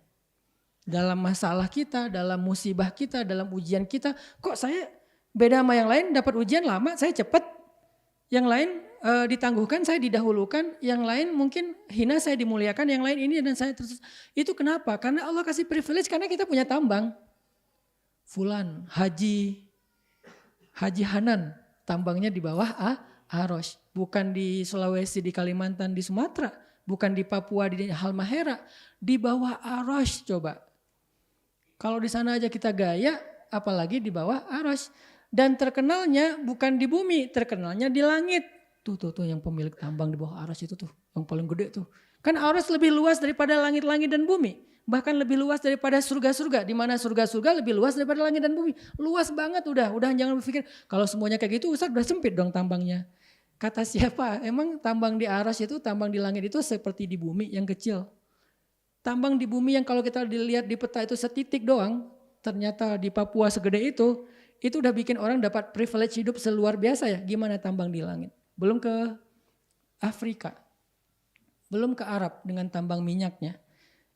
Dalam masalah kita, dalam musibah kita, dalam ujian kita. Kok saya beda sama yang lain, dapat ujian lama, saya cepat. Yang lain ditangguhkan, saya didahulukan. Yang lain mungkin hina, saya dimuliakan. Yang lain ini dan saya terus. Itu kenapa? Karena Allah kasih privilege karena kita punya tambang. Fulan, Haji Hanan, tambangnya di bawah arasy. Bukan di Sulawesi, di Kalimantan, di Sumatera. Bukan di Papua, di Halmahera. Di bawah arasy coba. Kalau di sana aja kita gaya, apalagi di bawah arasy. Dan terkenalnya bukan di bumi, terkenalnya di langit. Tuh yang pemilik tambang di bawah arasy itu tuh, yang paling gede tuh. Kan arasy lebih luas daripada langit-langit dan bumi. Bahkan lebih luas daripada surga-surga. Di mana surga-surga lebih luas daripada langit dan bumi. Luas banget udah jangan berpikir kalau semuanya kayak gitu Ustaz udah sempit dong tambangnya. Kata siapa? Emang tambang di arasy itu, tambang di langit itu seperti di bumi yang kecil. Tambang di bumi yang kalau kita dilihat di peta itu setitik doang, ternyata di Papua segede itu udah bikin orang dapat privilege hidup seluar biasa ya. Gimana tambang di langit? Belum ke Afrika, belum ke Arab dengan tambang minyaknya.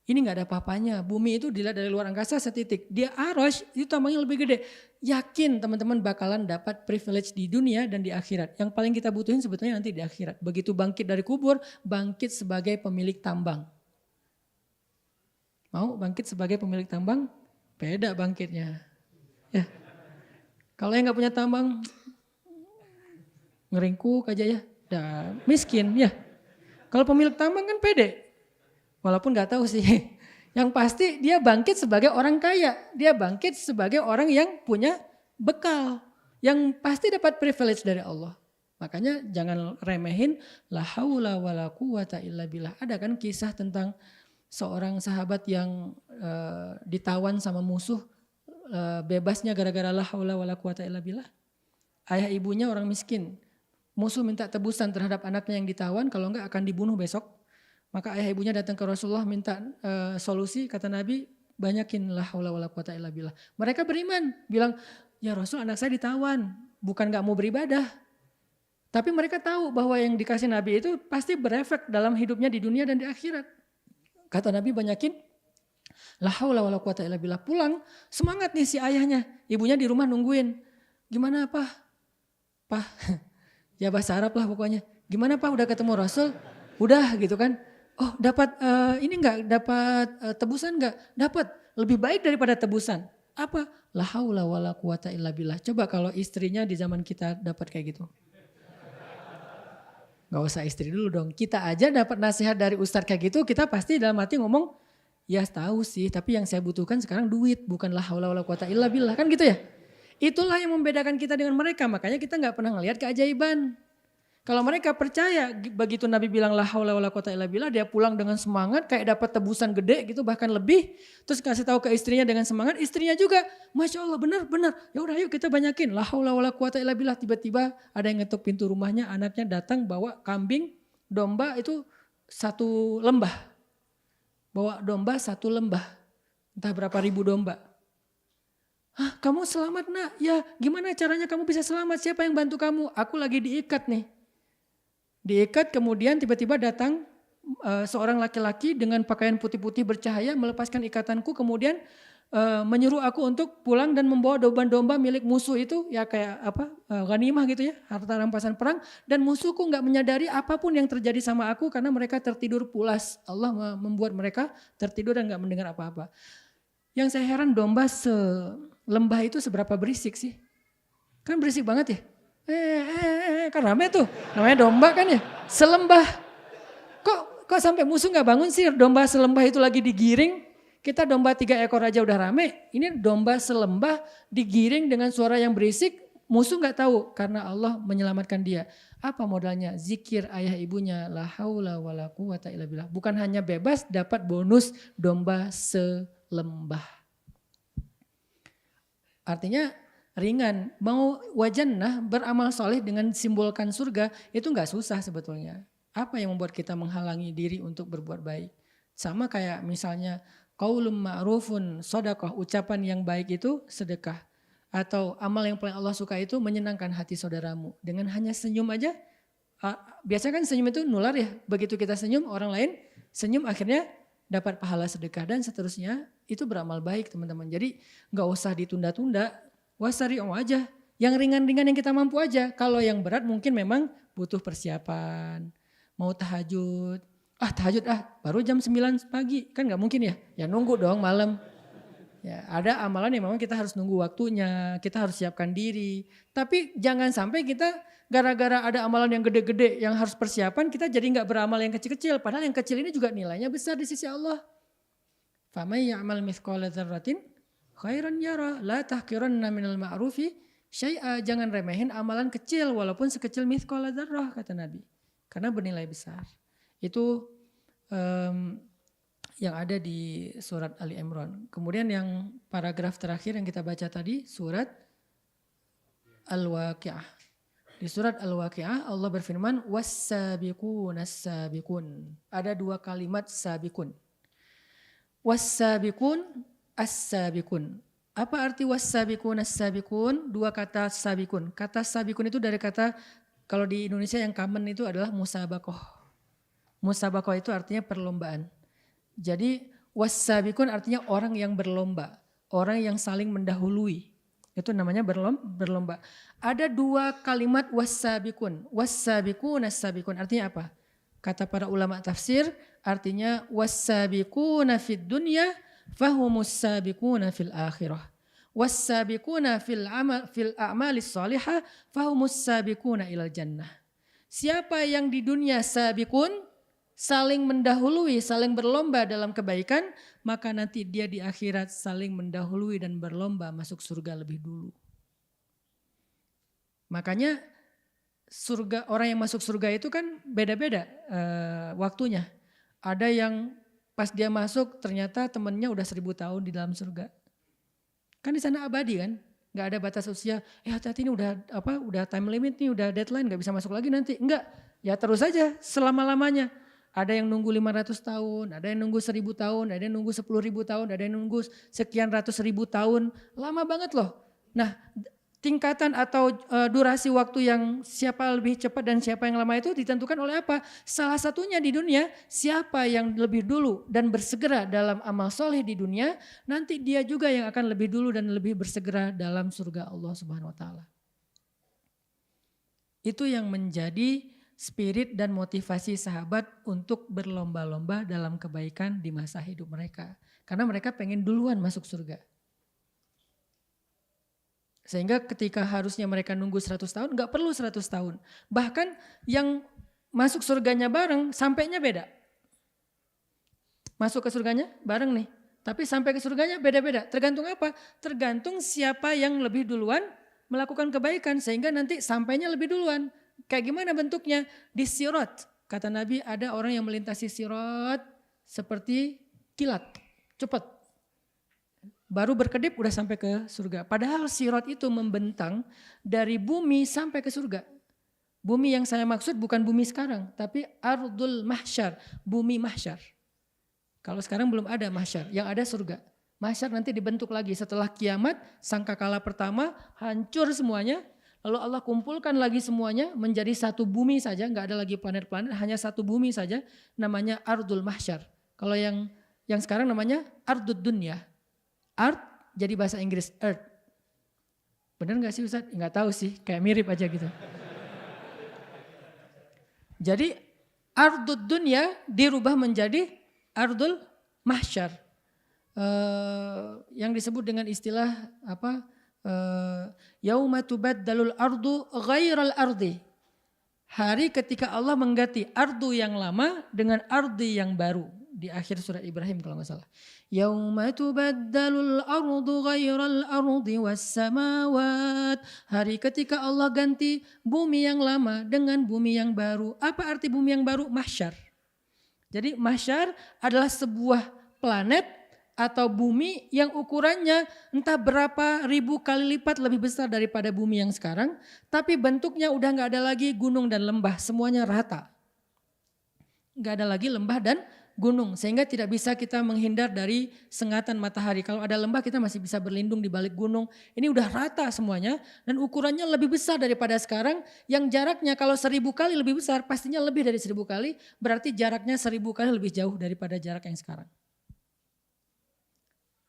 Ini gak ada apa-apanya. Bumi itu dilihat dari luar angkasa setitik. Dia arasy itu tambangnya lebih gede. Yakin teman-teman bakalan dapat privilege di dunia dan di akhirat. Yang paling kita butuhin sebetulnya nanti di akhirat. Begitu bangkit dari kubur, bangkit sebagai pemilik tambang. Mau bangkit sebagai pemilik tambang, beda bangkitnya. Ya. Kalau yang nggak punya tambang, ngeringkuk aja ya, miskin ya. Kalau pemilik tambang kan pede, walaupun nggak tahu sih. Yang pasti dia bangkit sebagai orang kaya, dia bangkit sebagai orang yang punya bekal, yang pasti dapat privilege dari Allah. Makanya jangan remehin la haula wala quwata illa billah. Ada kan kisah tentang seorang sahabat yang ditawan sama musuh, bebasnya gara-gara la haula wala quwata illa billah. Ayah ibunya orang miskin. Musuh minta tebusan terhadap anaknya yang ditawan, kalau enggak akan dibunuh besok. Maka ayah ibunya datang ke Rasulullah minta solusi, kata Nabi, banyakin la haula wala quwata illa billah. Mereka beriman, bilang, ya Rasul anak saya ditawan, bukan enggak mau beribadah. Tapi mereka tahu bahwa yang dikasih Nabi itu pasti berefek dalam hidupnya di dunia dan di akhirat. Kata Nabi banyakin la haula wala quwata illa billah. Pulang semangat nih si ayahnya, ibunya di rumah nungguin. Gimana Pak? Pak, ya bahasa Arab lah pokoknya. Gimana Pak udah ketemu Rasul? Udah gitu kan. Oh dapat ini enggak, dapat tebusan enggak? Dapat, lebih baik daripada tebusan. Apa? La haula wala quwata illa billah. Coba kalau istrinya di zaman kita dapat kayak gitu. Gak usah istri dulu dong. Kita aja dapat nasihat dari ustadz kayak gitu, kita pasti dalam hati ngomong, ya tahu sih, tapi yang saya butuhkan sekarang duit, bukan la haula wala quwata illa billah, kan gitu ya. Itulah yang membedakan kita dengan mereka, makanya kita gak pernah ngelihat keajaiban. Kalau mereka percaya, begitu Nabi bilang la haula wala quwata illa billah, dia pulang dengan semangat, kayak dapat tebusan gede gitu, bahkan lebih. Terus kasih tahu ke istrinya dengan semangat, istrinya juga, Masya Allah benar. Ya udah yuk kita banyakin, la haula wala quwata illa billah. Tiba-tiba ada yang ngetuk pintu rumahnya, anaknya datang bawa kambing, domba itu satu lembah. Bawa domba satu lembah, entah berapa ribu domba. Hah, kamu selamat nak? Ya gimana caranya kamu bisa selamat? Siapa yang bantu kamu? Aku lagi diikat nih. Diikat kemudian tiba-tiba datang seorang laki-laki dengan pakaian putih-putih bercahaya melepaskan ikatanku kemudian menyuruh aku untuk pulang dan membawa domba-domba milik musuh itu ya kayak apa ghanimah gitu ya, harta rampasan perang, dan musuhku nggak menyadari apapun yang terjadi sama aku karena mereka tertidur pulas. Allah membuat mereka tertidur dan nggak mendengar apa-apa. Yang saya heran domba selembah itu seberapa berisik sih? Kan berisik banget ya. Kan rame tuh, namanya domba kan ya, selembah. Kok sampai musuh nggak bangun sih? Domba selembah itu lagi digiring, kita domba 3 ekor aja udah rame. Ini domba selembah digiring dengan suara yang berisik, musuh nggak tahu karena Allah menyelamatkan dia. Apa modalnya? Zikir ayah ibunya, la haula wala quwata illa billah. Bukan hanya bebas, dapat bonus domba selembah. Artinya ringan, mau wajannah beramal soleh dengan simbolkan surga itu nggak susah sebetulnya. Apa yang membuat kita menghalangi diri untuk berbuat baik? Sama kayak misalnya qaulun ma'rufun shadaqah, ucapan yang baik itu sedekah. Atau amal yang paling Allah suka itu menyenangkan hati saudaramu. Dengan hanya senyum aja, biasanya kan senyum itu nular ya. Begitu kita senyum, orang lain senyum akhirnya dapat pahala sedekah dan seterusnya. Itu beramal baik teman-teman. Jadi nggak usah ditunda-tunda. Wasari'u aja, yang ringan-ringan yang kita mampu aja. Kalau yang berat mungkin memang butuh persiapan. Mau tahajud, tahajud baru jam 9 pagi, kan gak mungkin ya. Ya nunggu dong malam. Ya ada amalan yang memang kita harus nunggu waktunya, kita harus siapkan diri. Tapi jangan sampai kita gara-gara ada amalan yang gede-gede yang harus persiapan, kita jadi gak beramal yang kecil-kecil. Padahal yang kecil ini juga nilainya besar di sisi Allah. Faman ya'mal mithqala dzarratin khairan yara, la tahqiranna minal ma'rufi syai'a. Jangan remehin amalan kecil walaupun sekecil mithqala dzarrah kata Nabi. Karena bernilai besar. Itu yang ada di surat Ali Imran. Kemudian yang paragraf terakhir yang kita baca tadi surat Al-Waqi'ah. Di surat Al-Waqi'ah Allah berfirman was-sabiqun as-sabiqun. Ada 2 kalimat sabiqun. Was-sabiqun as-sabiqun. Apa arti was-sabiqun as-sabiqun? 2 kata sabiqun. Kata sabiqun itu dari kata, kalau di Indonesia yang common itu adalah musabaqah. Musabaqah itu artinya perlombaan. Jadi was-sabiqun artinya orang yang berlomba, orang yang saling mendahului. Itu namanya berlomba. Ada 2 kalimat was-sabiqun. Was-sabiqun as-sabiqun artinya apa? Kata para ulama tafsir artinya was-sabiquna fid dunya fahumus sabiquna fil akhirah. Was-sabiquna fil a'malis salihah fahumus sabiquna ilal jannah. Siapa yang di dunia sabiqun, saling mendahului, saling berlomba dalam kebaikan, maka nanti dia di akhirat saling mendahului dan berlomba masuk surga lebih dulu. Makanya surga, orang yang masuk surga itu kan beda-beda waktunya. Ada yang pas dia masuk ternyata temennya udah 1000 tahun di dalam surga. Kan di sana abadi kan, nggak ada batas usia. Hati-hati ini udah time limit nih, udah deadline, nggak bisa masuk lagi nanti. Enggak, ya terus aja selama-lamanya. Ada yang nunggu 500 tahun, ada yang nunggu 1000 tahun, ada yang nunggu 10.000 tahun, ada yang nunggu sekian ratus ribu tahun. Lama banget loh. Nah, tingkatan atau durasi waktu yang siapa lebih cepat dan siapa yang lama itu ditentukan oleh apa? Salah satunya di dunia, siapa yang lebih dulu dan bersegera dalam amal soleh di dunia, nanti dia juga yang akan lebih dulu dan lebih bersegera dalam surga Allah Subhanahu wa taala. Itu yang menjadi spirit dan motivasi sahabat untuk berlomba-lomba dalam kebaikan di masa hidup mereka. Karena mereka pengen duluan masuk surga. Sehingga ketika harusnya mereka nunggu 100 tahun, gak perlu 100 tahun. Bahkan yang masuk surganya bareng, sampainya beda. Masuk ke surganya bareng nih. Tapi sampai ke surganya beda-beda. Tergantung apa? Tergantung siapa yang lebih duluan melakukan kebaikan. Sehingga nanti sampainya lebih duluan. Kayak gimana bentuknya? Di sirat. Kata Nabi ada orang yang melintasi sirat seperti kilat. Cepat. Baru berkedip udah sampai ke surga. Padahal sirat itu membentang dari bumi sampai ke surga. Bumi yang saya maksud bukan bumi sekarang, tapi ardul mahsyar, bumi mahsyar. Kalau sekarang belum ada mahsyar, yang ada surga. Mahsyar nanti dibentuk lagi setelah kiamat, sangkakala pertama hancur semuanya. Lalu Allah kumpulkan lagi semuanya menjadi satu bumi saja, nggak ada lagi planet-planet, hanya satu bumi saja, namanya ardul mahsyar. Kalau yang sekarang namanya ardud dunya. Art jadi bahasa Inggris earth. Benar gak sih Ustaz? Gak tahu sih, kayak mirip aja gitu. Jadi ardud dunya dirubah menjadi ardul mahsyar. Yang disebut dengan istilah apa? Yauma tubaddalul ardu ghairal ardi. Hari ketika Allah mengganti ardu yang lama dengan ardi yang baru. Di akhir surat Ibrahim kalau gak salah. Yauma tubaddalul ardu ghairal ardi was samawat. Hari ketika Allah ganti bumi yang lama dengan bumi yang baru. Apa arti bumi yang baru? Mahsyar. Jadi mahsyar adalah sebuah planet atau bumi yang ukurannya entah berapa ribu kali lipat lebih besar daripada bumi yang sekarang. Tapi bentuknya udah gak ada lagi gunung dan lembah, semuanya rata. Gak ada lagi lembah dan gunung, sehingga tidak bisa kita menghindar dari sengatan matahari. Kalau ada lembah kita masih bisa berlindung di balik gunung. Ini udah rata semuanya dan ukurannya lebih besar daripada sekarang. Yang jaraknya kalau 1000 kali lebih besar, pastinya lebih dari 1000 kali. Berarti jaraknya 1000 kali lebih jauh daripada jarak yang sekarang.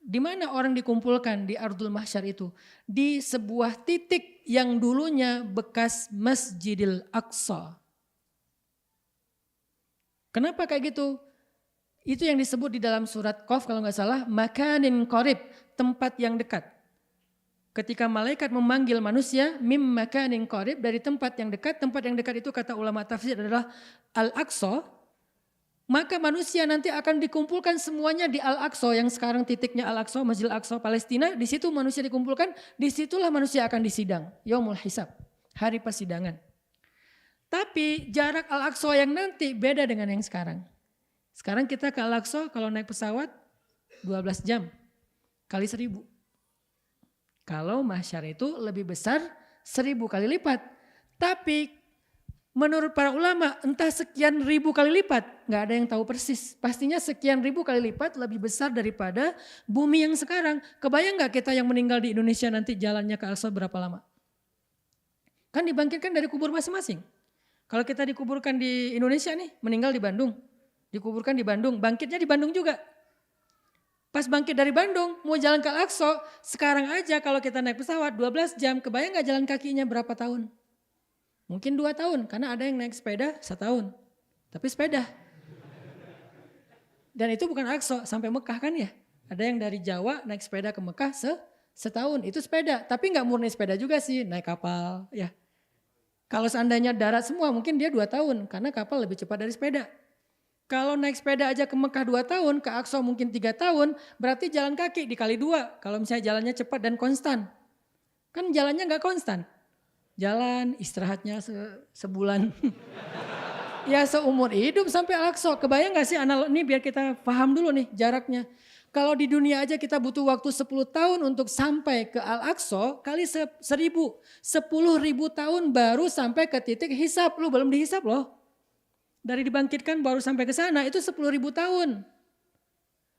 Di mana orang dikumpulkan di Ardul Mahsyar itu? Di sebuah titik yang dulunya bekas Masjidil Aqsa. Kenapa kayak gitu? Itu yang disebut di dalam surat Qaf kalau nggak salah, makanin qarib, tempat yang dekat. Ketika malaikat memanggil manusia, mim makanin qarib, dari tempat yang dekat itu kata ulama tafsir adalah Al-Aqsa. Maka manusia nanti akan dikumpulkan semuanya di Al-Aqsa, yang sekarang titiknya Al-Aqsa, Masjid Al-Aqsa Palestina. Di situ manusia dikumpulkan, disitulah manusia akan disidang, yaumul hisab, hari persidangan. Tapi jarak Al-Aqsa yang nanti beda dengan yang sekarang. Sekarang kita ke Al-Aqsa kalau naik pesawat 12 jam kali 1000. Kalau mahsyar itu lebih besar 1000 kali lipat. Tapi menurut para ulama entah sekian ribu kali lipat. Gak ada yang tahu persis. Pastinya sekian ribu kali lipat lebih besar daripada bumi yang sekarang. Kebayang gak kita yang meninggal di Indonesia nanti jalannya ke Al-Aqsa berapa lama? Kan dibangkitkan dari kubur masing-masing. Kalau kita dikuburkan di Indonesia nih, meninggal di Bandung. Dikuburkan di Bandung, bangkitnya di Bandung juga. Pas bangkit dari Bandung, mau jalan ke Al-Aqsa, sekarang aja kalau kita naik pesawat 12 jam, kebayang gak jalan kakinya berapa tahun? Mungkin 2 tahun, karena ada yang naik sepeda 1 tahun. Tapi sepeda. Dan itu bukan Al-Aqsa, sampai Mekah kan ya. Ada yang dari Jawa naik sepeda ke Mekah setahun, itu sepeda. Tapi nggak murni sepeda juga sih, naik kapal ya. Kalau seandainya darat semua mungkin dia 2 tahun karena kapal lebih cepat dari sepeda. Kalau naik sepeda aja ke Mekah 2 tahun, ke Aqsa mungkin 3 tahun, berarti jalan kaki dikali 2. Kalau misalnya jalannya cepat dan konstan. Kan jalannya nggak konstan. Jalan istirahatnya sebulan. Ya seumur hidup sampai Al-Aqsa. Kebayang gak sih analog ini biar kita paham dulu nih jaraknya. Kalau di dunia aja kita butuh waktu 10 tahun untuk sampai ke Al-Aqsa kali 1000. 10.000 tahun baru sampai ke titik hisab. Lu belum dihisab loh. Dari dibangkitkan baru sampai ke sana itu 10.000 tahun.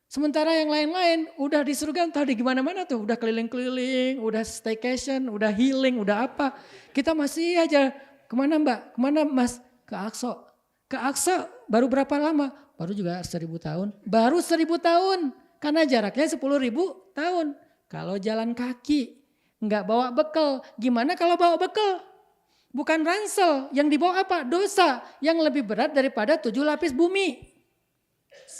Sementara yang lain-lain udah di surga entah di gimana-mana tuh. Udah keliling-keliling, udah staycation, udah healing, udah apa. Kita masih aja kemana mbak, kemana mas? Ke Aqsa. Ke Aqsa baru berapa lama? Baru juga 1000 tahun. Baru 1000 tahun. Karena jaraknya 10.000 tahun. Kalau jalan kaki, nggak bawa bekal. Gimana kalau bawa bekal? Bukan ransel, yang dibawa apa? Dosa yang lebih berat daripada 7 lapis bumi.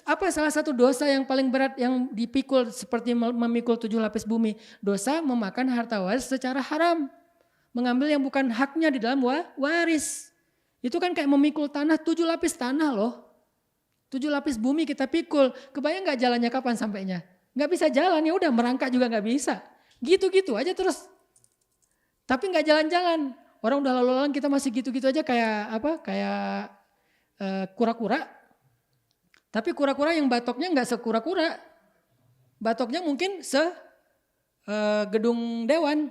Apa salah satu dosa yang paling berat yang dipikul seperti memikul 7 lapis bumi? Dosa memakan harta waris secara haram. Mengambil yang bukan haknya di dalam waris. Itu kan kayak memikul tanah 7 lapis tanah loh. 7 lapis bumi kita pikul. Kebayang gak jalannya kapan sampainya? Gak bisa jalan, ya udah merangkak juga gak bisa. Gitu-gitu aja terus. Tapi gak jalan-jalan. Orang udah lalu-lalang kita masih gitu-gitu aja kayak apa? Kayak kura-kura. Tapi kura-kura yang batoknya gak sekura-kura. Batoknya mungkin gedung dewan.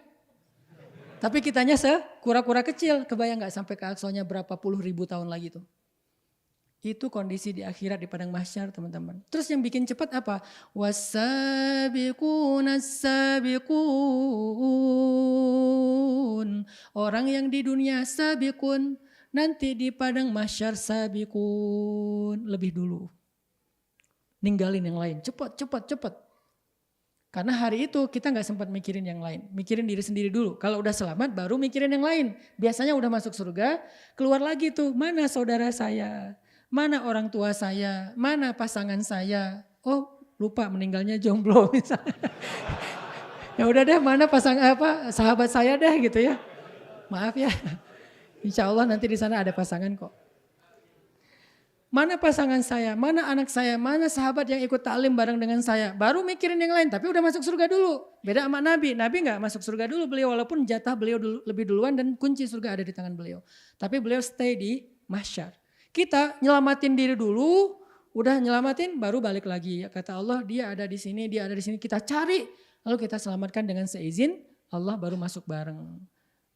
Tapi kitanya kura-kura kecil, kebayang gak sampai ke Aqsanya berapa puluh ribu tahun lagi tuh. Itu kondisi di akhirat di padang mahsyar teman-teman. Terus yang bikin cepat apa? Wasabiqun. Orang yang di dunia sabiqun, nanti di padang mahsyar sabiqun. Lebih dulu. Ninggalin yang lain, cepat. Karena hari itu kita gak sempat mikirin yang lain. Mikirin diri sendiri dulu. Kalau udah selamat baru mikirin yang lain. Biasanya udah masuk surga, keluar lagi tuh. Mana saudara saya? Mana orang tua saya? Mana pasangan saya? Oh lupa meninggalnya jomblo misalnya. Ya udah deh mana sahabat saya deh gitu ya. Maaf ya. Insya Allah nanti di sana ada pasangan kok. Mana pasangan saya, mana anak saya, mana sahabat yang ikut taklim bareng dengan saya. Baru mikirin yang lain, tapi udah masuk surga dulu. Beda sama Nabi, Nabi gak masuk surga dulu beliau walaupun jatah beliau lebih duluan dan kunci surga ada di tangan beliau. Tapi beliau stay di mahsyar. Kita nyelamatin diri dulu, udah nyelamatin baru balik lagi. Kata Allah dia ada di sini, dia ada di sini. Kita cari, lalu kita selamatkan dengan seizin Allah baru masuk bareng.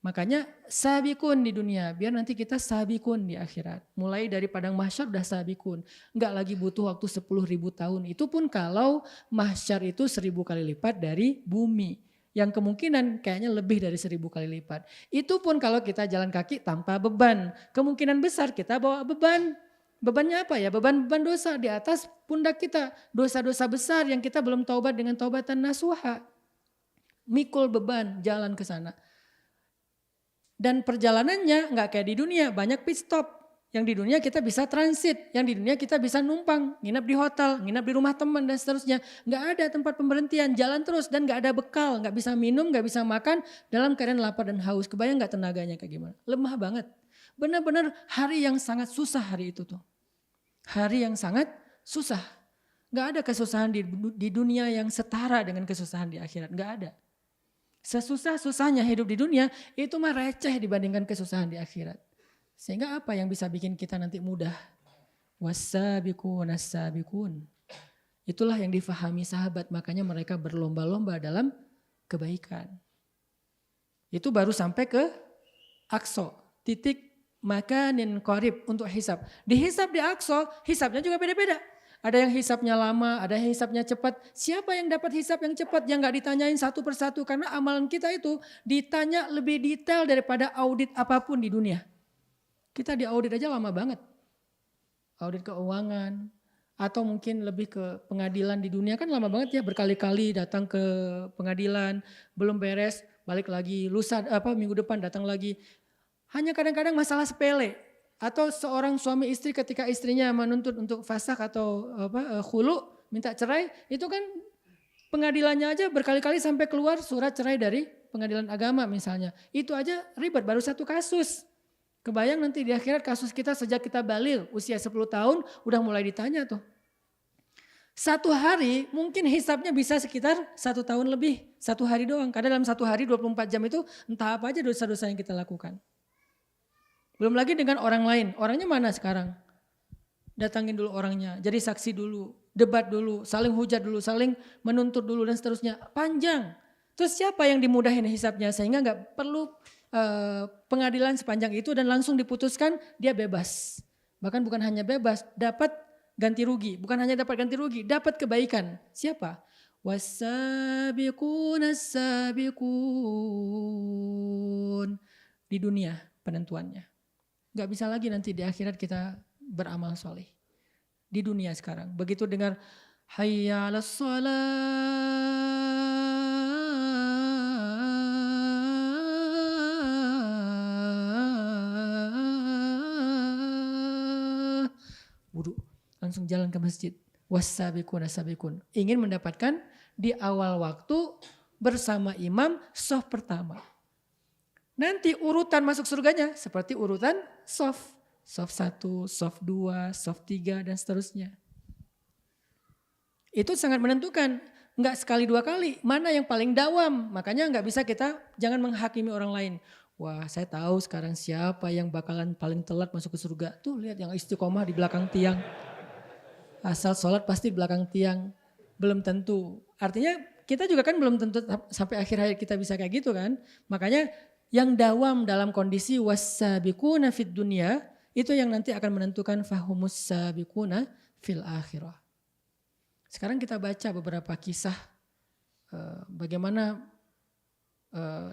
Makanya sabikun di dunia, biar nanti kita sabikun di akhirat. Mulai dari padang mahsyar udah sabikun. Enggak lagi butuh waktu 10.000 tahun. Itu pun kalau mahsyar itu 1000 kali lipat dari bumi. Yang kemungkinan kayaknya lebih dari 1000 kali lipat. Itu pun kalau kita jalan kaki tanpa beban. Kemungkinan besar kita bawa beban. Bebannya apa ya? Beban-beban dosa di atas pundak kita. Dosa-dosa besar yang kita belum taubat dengan taubatan nasuha. Mikul beban jalan ke sana. Dan perjalanannya nggak kayak di dunia, banyak pit stop. Yang di dunia kita bisa transit, yang di dunia kita bisa numpang, nginap di hotel, nginap di rumah teman dan seterusnya. Nggak ada tempat pemberhentian, jalan terus dan nggak ada bekal, nggak bisa minum, nggak bisa makan dalam keadaan lapar dan haus. Kebayang nggak tenaganya kayak gimana? Lemah banget. Benar-benar hari yang sangat susah hari itu tuh. Hari yang sangat susah. Nggak ada kesusahan di dunia yang setara dengan kesusahan di akhirat, nggak ada. Sesusah-susahnya hidup di dunia itu mah receh dibandingkan kesusahan di akhirat. Sehingga apa yang bisa bikin kita nanti mudah? Wasabiqun as-sabiqun. Itulah yang difahami sahabat, makanya mereka berlomba-lomba dalam kebaikan. Itu baru sampai ke Aqsa, titik makanin qarib untuk hisab. Dihisab di Aqsa, hisabnya juga beda-beda. Ada yang hisapnya lama, ada yang hisapnya cepat. Siapa yang dapat hisap yang cepat? Yang gak ditanyain satu persatu. Karena amalan kita itu ditanya lebih detail daripada audit apapun di dunia. Kita diaudit aja lama banget. Audit keuangan. Atau mungkin lebih ke pengadilan di dunia kan lama banget ya. Berkali-kali datang ke pengadilan. Belum beres, balik lagi. Minggu depan datang lagi. Hanya kadang-kadang masalah sepele. Atau seorang suami istri ketika istrinya menuntut untuk fasakh atau khulu, minta cerai, itu kan Pengadilannya aja berkali-kali sampai keluar surat cerai dari pengadilan agama misalnya. Itu aja ribet, baru satu kasus. Kebayang nanti di akhirat kasus kita sejak kita baligh usia 10 tahun udah mulai ditanya tuh. Satu hari mungkin hisapnya bisa sekitar 1 tahun lebih. 1 hari doang. Karena dalam 1 hari 24 jam itu entah apa aja dosa-dosa yang kita lakukan. Belum lagi dengan orang lain. Orangnya mana sekarang? Datangin dulu orangnya. Jadi saksi dulu. Debat dulu. Saling hujat dulu. Saling menuntut dulu dan seterusnya. Panjang. Terus siapa yang dimudahin hisapnya? Sehingga gak perlu pengadilan sepanjang itu dan langsung diputuskan dia bebas. Bahkan bukan hanya bebas. Dapat ganti rugi, bukan hanya dapat ganti rugi, dapat kebaikan. Siapa? Wasabiqun as-sabiqun. Di dunia penentuannya. Gak bisa lagi nanti di akhirat kita beramal soleh. Di dunia sekarang. Begitu dengar hayya 'alas shalah. Wudu. Langsung jalan ke masjid. Wassabiqun as-sabiqun. Ingin mendapatkan di awal waktu bersama imam shaf pertama. Nanti urutan masuk surganya seperti urutan shaf. Shaf 1, shaf 2, shaf 3 dan seterusnya. Itu sangat menentukan. Enggak sekali dua kali. Mana yang paling dawam. Makanya enggak bisa kita jangan menghakimi orang lain. Wah saya tahu sekarang siapa yang bakalan paling telat masuk ke surga. Tuh lihat yang istiqomah di belakang tiang. Asal sholat pasti di belakang tiang. Belum tentu. Artinya kita juga kan belum tentu sampai akhir hayat kita bisa kayak gitu kan. Makanya yang dawam dalam kondisi wassabiquna fid dunya. Itu yang nanti akan menentukan fahumus sabiquna fil akhirah. Sekarang kita baca beberapa kisah. Bagaimana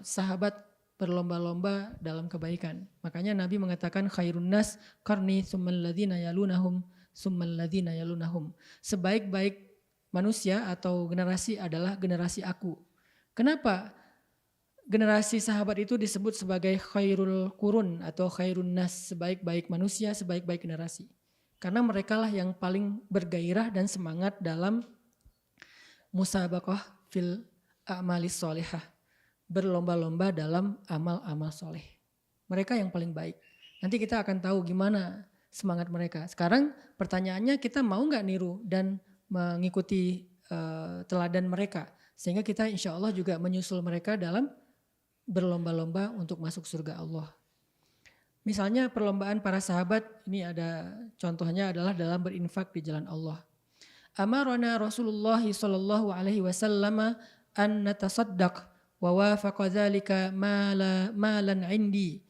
sahabat berlomba-lomba dalam kebaikan. Makanya Nabi mengatakan khairun nas qarni tsummal ladzina yalunahum tsummal ladzina yalunahum. Sebaik-baik manusia atau generasi adalah generasi aku. Kenapa? Generasi sahabat itu disebut sebagai khairul qurun atau khairun nas, sebaik-baik manusia, sebaik-baik generasi. Karena merekalah yang paling bergairah dan semangat dalam musabaqah fil a'malis sholihah. Berlomba-lomba dalam amal-amal soleh. Mereka yang paling baik. Nanti kita akan tahu gimana semangat mereka. Sekarang pertanyaannya kita mau gak niru dan mengikuti teladan mereka. Sehingga kita insya Allah juga menyusul mereka dalam berlomba-lomba untuk masuk surga Allah. Misalnya perlombaan para sahabat, ini ada contohnya adalah dalam berinfak di jalan Allah. Amarona Rasulullah sallallahu alaihi wasallam an natasaddaq wa wafaqa dzalika malan indi.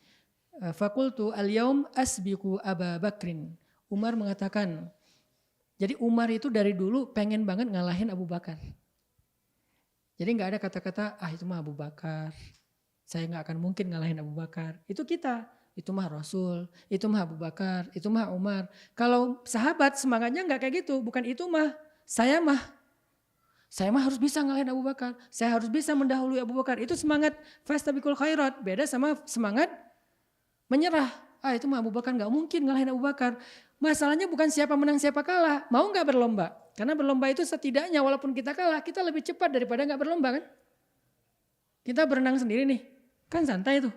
Faqultu al-yaum asbiqu Aba Bakrin. Umar mengatakan, jadi Umar itu dari dulu pengen banget ngalahin Abu Bakar. Jadi gak ada kata-kata, itu mah Abu Bakar. Saya gak akan mungkin ngalahin Abu Bakar. Itu kita, itu mah Rasul, itu mah Abu Bakar, itu mah Umar. Kalau sahabat semangatnya gak kayak gitu, bukan itu mah, saya mah harus bisa ngalahin Abu Bakar. Saya harus bisa mendahului Abu Bakar. Itu semangat fastabiqul khairat. Beda sama semangat menyerah. Itu mah Abu Bakar gak mungkin ngalahin Abu Bakar. Masalahnya bukan siapa menang siapa kalah. Mau gak berlomba? Karena berlomba itu setidaknya walaupun kita kalah, kita lebih cepat daripada gak berlomba kan. Kita berenang sendiri nih, kan santai tuh.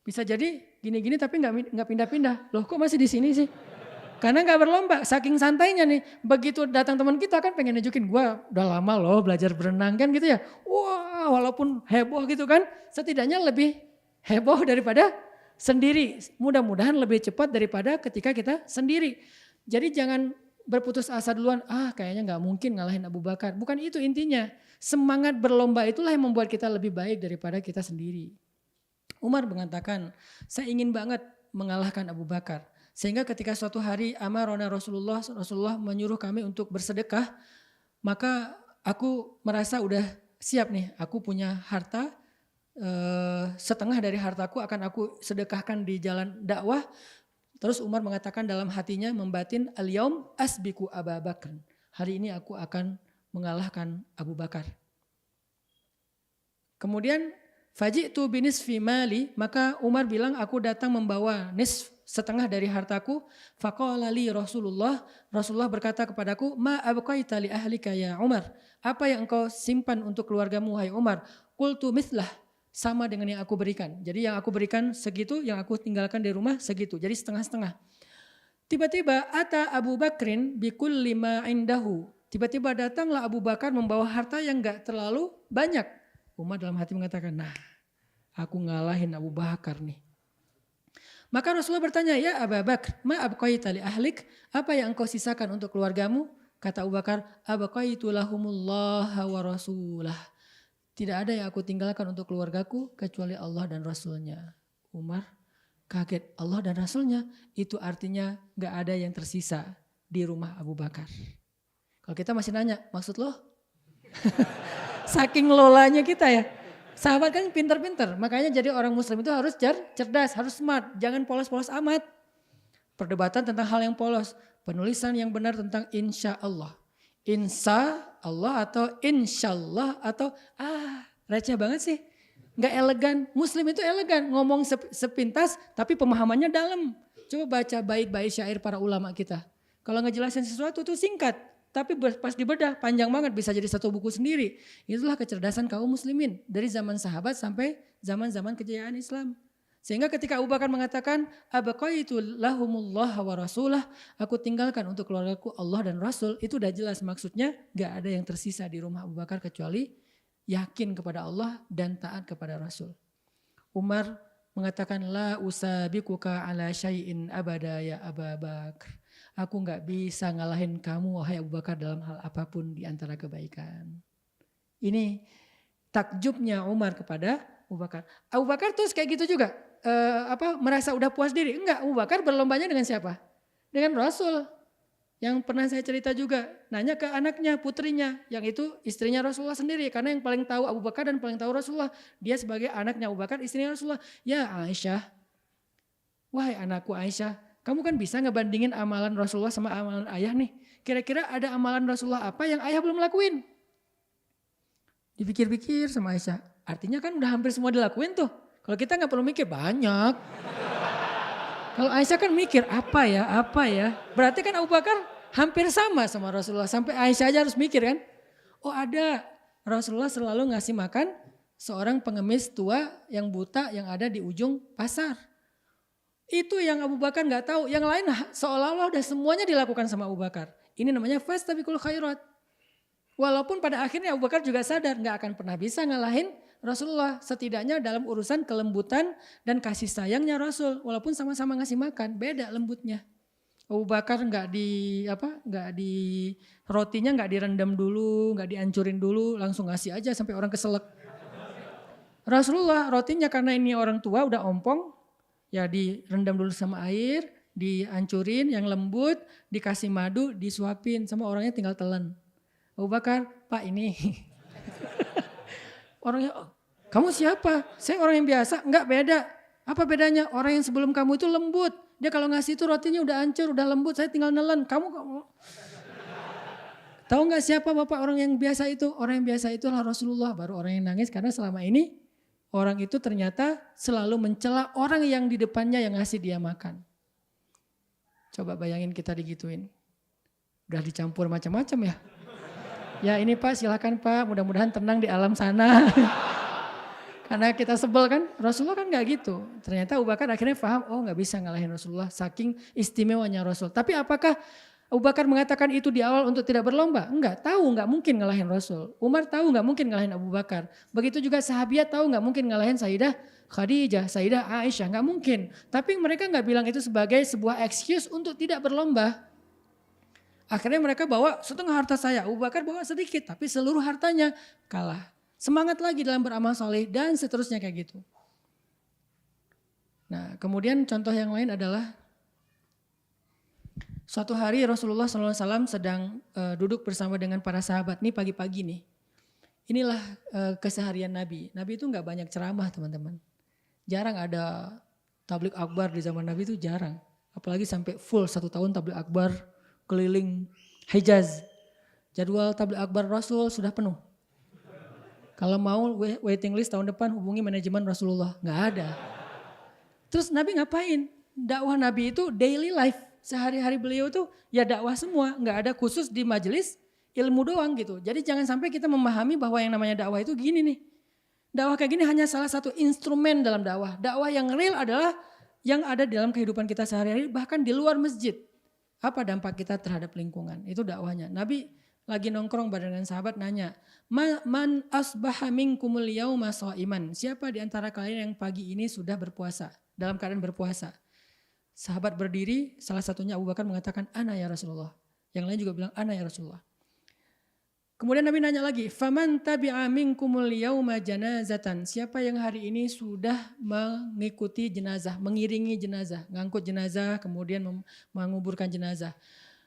Bisa jadi gini-gini tapi gak pindah-pindah. Loh kok masih di sini sih? Karena gak berlomba, saking santainya nih. Begitu datang teman kita kan pengen nunjukin, gua udah lama loh belajar berenang kan gitu ya. Wah walaupun heboh gitu kan, setidaknya lebih heboh daripada sendiri. Mudah-mudahan lebih cepat daripada ketika kita sendiri. Jadi jangan berputus asa duluan, kayaknya gak mungkin ngalahin Abu Bakar. Bukan itu intinya. Semangat berlomba itulah yang membuat kita lebih baik daripada kita sendiri. Umar mengatakan, saya ingin banget mengalahkan Abu Bakar. Sehingga ketika suatu hari amarona Rasulullah menyuruh kami untuk bersedekah, maka aku merasa udah siap nih, aku punya harta, setengah dari hartaku akan aku sedekahkan di jalan dakwah. Terus Umar mengatakan dalam hatinya membatin al-yaum asbiqu Aba Bakr. Hari ini aku akan mengalahkan Abu Bakar. Kemudian Faji'tu binisfi mali, maka Umar bilang aku datang membawa setengah dari hartaku. Faqala li Rasulullah berkata kepadaku, ma abqaita li ahlika ya Umar. Apa yang engkau simpan untuk keluargamu hai Umar? Qultu mithlah, sama dengan yang aku berikan. Jadi yang aku berikan segitu, yang aku tinggalkan di rumah segitu. Jadi setengah-setengah. Tiba-tiba ata Abu Bakrin bikulli ma indahu. Tiba-tiba datanglah Abu Bakar membawa harta yang gak terlalu banyak. Umar dalam hati mengatakan, nah aku ngalahin Abu Bakar nih. Maka Rasulullah bertanya, ya Abu Bakar, ma abqaita li ahlik? Apa yang engkau sisakan untuk keluargamu? Kata Abu Bakar, abqaitu lahumullah wa rasulah. Tidak ada yang aku tinggalkan untuk keluargaku kecuali Allah dan Rasulnya. Umar kaget, Allah dan Rasulnya itu artinya gak ada yang tersisa di rumah Abu Bakar. Kalau kita masih nanya, maksud lo? Saking lolanya kita ya. Sahabat kan pintar-pintar, makanya jadi orang muslim itu harus cerdas, harus smart. Jangan polos-polos amat. Perdebatan tentang hal yang polos. Penulisan yang benar tentang insya Allah. Insya Allah atau insya Allah atau receh banget sih. Gak elegan, muslim itu elegan, ngomong sepintas tapi pemahamannya dalam. Coba baca bait-bait syair para ulama kita. Kalau ngejelasin sesuatu itu singkat, tapi pas dibedah panjang banget, bisa jadi satu buku sendiri. Itulah kecerdasan kaum muslimin dari zaman sahabat sampai zaman-zaman kejayaan Islam. Sehingga ketika Abu Bakar mengatakan, abaqaitu lahumullah wa rasulah, aku tinggalkan untuk keluargaku Allah dan Rasul, itu udah jelas maksudnya gak ada yang tersisa di rumah Abu Bakar kecuali yakin kepada Allah dan taat kepada Rasul. Umar mengatakan, la usabiquka ala syai'in abada ya Abu Bakar. Aku gak bisa ngalahin kamu wahai Abu Bakar dalam hal apapun di antara kebaikan. Ini takjubnya Umar kepada Abu Bakar. Abu Bakar terus kayak gitu juga, merasa udah puas diri. Enggak, Abu Bakar berlombanya dengan siapa? Dengan Rasul. Yang pernah saya cerita juga, nanya ke anaknya, putrinya, yang itu istrinya Rasulullah sendiri. Karena yang paling tahu Abu Bakar dan paling tahu Rasulullah. Dia sebagai anaknya Abu Bakar, istrinya Rasulullah. Ya Aisyah, wahai anakku Aisyah, kamu kan bisa ngebandingin amalan Rasulullah sama amalan ayah nih. Kira-kira ada amalan Rasulullah apa yang ayah belum lakuin? Dipikir-pikir sama Aisyah, artinya kan udah hampir semua dilakuin tuh. Kalau kita gak perlu mikir, banyak. Kalau Aisyah kan mikir apa ya. Berarti kan Abu Bakar hampir sama Rasulullah. Sampai Aisyah aja harus mikir kan. Oh ada, Rasulullah selalu ngasih makan seorang pengemis tua yang buta yang ada di ujung pasar. Itu yang Abu Bakar gak tahu. Yang lain seolah-olah udah semuanya dilakukan sama Abu Bakar. Ini namanya fastabiqul khairat. Walaupun pada akhirnya Abu Bakar juga sadar gak akan pernah bisa ngalahin Rasulullah, setidaknya dalam urusan kelembutan dan kasih sayangnya Rasul, walaupun sama-sama ngasih makan, beda lembutnya. Abu Bakar nggak di rotinya nggak direndam dulu, nggak dihancurin dulu, langsung ngasih aja sampai orang keselak. Rasulullah rotinya karena ini orang tua udah ompong, ya direndam dulu sama air, dihancurin yang lembut, dikasih madu, disuapin sama orangnya tinggal telan. Abu Bakar, Pak ini. Orangnya, kamu siapa? Saya orang yang biasa. Enggak, beda. Apa bedanya? Orang yang sebelum kamu itu lembut. Dia kalau ngasih itu rotinya udah hancur, udah lembut. Saya tinggal nelen. Kamu tahu nggak siapa bapak orang yang biasa itu? Orang yang biasa itulah Rasulullah. Baru orang yang nangis karena selama ini orang itu ternyata selalu mencela orang yang di depannya yang ngasih dia makan. Coba bayangin kita digituin. Udah dicampur macam-macam ya. Ya ini Pak, silakan Pak, mudah-mudahan tenang di alam sana. Karena kita sebel kan, Rasulullah kan gak gitu. Ternyata Abu Bakar akhirnya paham, oh gak bisa ngalahin Rasulullah, saking istimewanya Rasul. Tapi apakah Abu Bakar mengatakan itu di awal untuk tidak berlomba? Enggak, tahu gak mungkin ngalahin Rasul. Umar tahu gak mungkin ngalahin Abu Bakar. Begitu juga sahabiat tahu gak mungkin ngalahin Sayyidah Khadijah, Sayyidah Aisyah, gak mungkin. Tapi mereka gak bilang itu sebagai sebuah excuse untuk tidak berlomba. Akhirnya mereka bawa setengah harta saya, Abu Bakar bawa sedikit, tapi seluruh hartanya kalah. Semangat lagi dalam beramal soleh dan seterusnya kayak gitu. Nah kemudian contoh yang lain adalah suatu hari Rasulullah SAW sedang duduk bersama dengan para sahabat nih pagi-pagi nih. Inilah keseharian Nabi. Nabi itu gak banyak ceramah teman-teman. Jarang ada tablik akbar di zaman Nabi itu jarang. Apalagi sampai full 1 tahun tablik akbar. Keliling Hijaz. Jadwal tabligh akbar Rasul sudah penuh. Kalau mau waiting list tahun depan hubungi manajemen Rasulullah. Nggak ada. Terus Nabi ngapain? Dakwah Nabi itu daily life. Sehari-hari beliau tuh ya dakwah semua. Nggak ada khusus di majelis ilmu doang gitu. Jadi jangan sampai kita memahami bahwa yang namanya dakwah itu gini nih. Dakwah kayak gini hanya salah satu instrumen dalam dakwah. Dakwah yang real adalah yang ada dalam kehidupan kita sehari-hari bahkan di luar masjid. Apa dampak kita terhadap lingkungan? Itu dakwahnya. Nabi lagi nongkrong bareng dengan sahabat nanya, "Man asbaha minkumul yauma shaiman?" Siapa di antara kalian yang pagi ini sudah berpuasa, dalam keadaan berpuasa? Sahabat berdiri, salah satunya Abu Bakar mengatakan, "Ana ya Rasulullah." Yang lain juga bilang, "Ana ya Rasulullah." Kemudian Nabi nanya lagi, "Faman tabi'a minkumul yauma janazatan?" Siapa yang hari ini sudah mengikuti jenazah, mengiringi jenazah, ngangkut jenazah, kemudian menguburkan jenazah.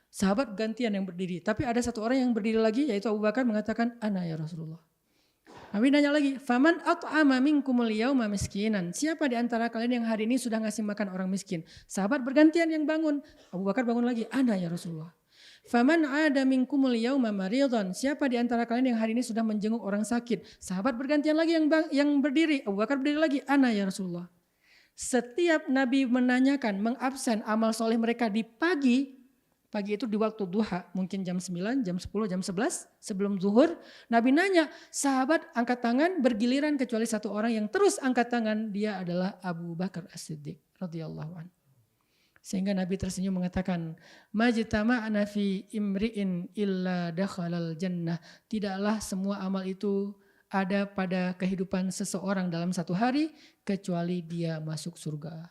Sahabat gantian yang berdiri, tapi ada satu orang yang berdiri lagi yaitu Abu Bakar mengatakan, "Ana ya Rasulullah." Nabi nanya lagi, "Faman at'ama minkumul yauma miskinan?" Siapa di antara kalian yang hari ini sudah ngasih makan orang miskin? Sahabat bergantian yang bangun. Abu Bakar bangun lagi, "Ana ya Rasulullah." "Faman ada minkumul yauma maridhan?" Siapa di antara kalian yang hari ini sudah menjenguk orang sakit? Sahabat bergantian lagi yang berdiri. Abu Bakar berdiri lagi, "Ana ya Rasulullah." Setiap Nabi menanyakan, mengabsen amal soleh mereka di pagi itu di waktu duha, mungkin jam 9, jam 10, jam 11 sebelum zuhur. Nabi nanya, sahabat angkat tangan bergiliran kecuali satu orang yang terus angkat tangan, dia adalah Abu Bakar As-Siddiq radhiyallahu anhu. Sehingga Nabi tersenyum mengatakan, "Majtama'na fi imri'in illa dakhalal jannah." Tidaklah semua amal itu ada pada kehidupan seseorang dalam satu hari kecuali dia masuk surga.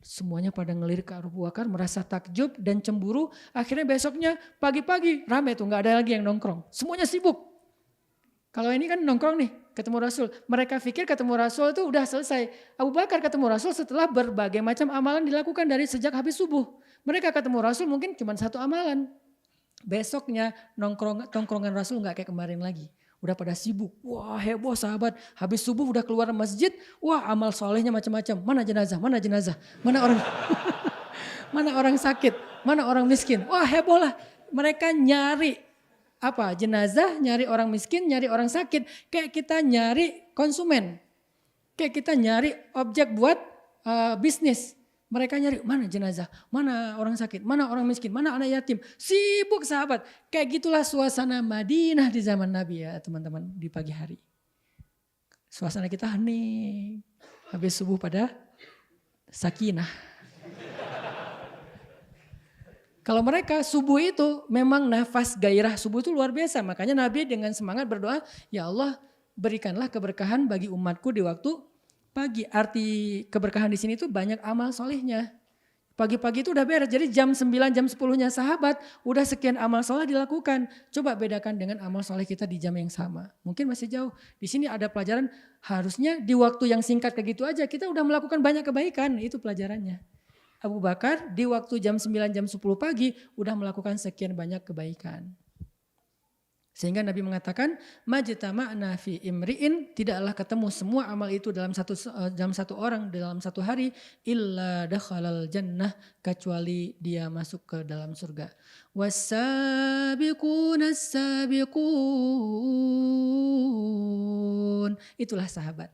Semuanya pada ngelirik ke Abu Bakar, merasa takjub dan cemburu. Akhirnya besoknya pagi-pagi rame tuh, nggak ada lagi yang nongkrong. Semuanya sibuk. Kalau ini kan nongkrong nih, ketemu Rasul. Mereka pikir ketemu Rasul itu udah selesai. Abu Bakar ketemu Rasul setelah berbagai macam amalan dilakukan dari sejak habis subuh. Mereka ketemu Rasul mungkin cuma satu amalan. Besoknya nongkrongan Rasul nggak kayak kemarin lagi. Udah pada sibuk, wah heboh sahabat, habis subuh udah keluar masjid, wah amal solehnya macam-macam, mana jenazah, mana orang mana orang sakit, mana orang miskin, wah heboh lah. Mereka nyari apa, jenazah, nyari orang miskin, nyari orang sakit, kayak kita nyari konsumen, kayak kita nyari objek buat bisnis. Mereka nyari mana jenazah, mana orang sakit, mana orang miskin, mana anak yatim. Sibuk sahabat. Kayak gitulah suasana Madinah di zaman Nabi ya teman-teman di pagi hari. Suasana kita hening. Habis subuh pada sakinah. Kalau mereka subuh itu memang nafas gairah subuh itu luar biasa. Makanya Nabi dengan semangat berdoa, "Ya Allah berikanlah keberkahan bagi umatku di waktu pagi." Arti keberkahan di sini tuh banyak amal solehnya. Pagi-pagi itu udah beres. Jadi jam 9, jam 10-nya sahabat udah sekian amal soleh dilakukan. Coba bedakan dengan amal soleh kita di jam yang sama. Mungkin masih jauh. Di sini ada pelajaran harusnya di waktu yang singkat kayak gitu aja kita udah melakukan banyak kebaikan. Itu pelajarannya. Abu Bakar di waktu jam 9, jam 10 pagi udah melakukan sekian banyak kebaikan. Sehingga Nabi mengatakan, "Majtama'na fi imri'in," tidaklah ketemu semua amal itu dalam satu orang dalam satu hari, illa dakhalal jannah, kecuali dia masuk ke dalam surga. Was-sabiqunas sabiqun. Itulah sahabat.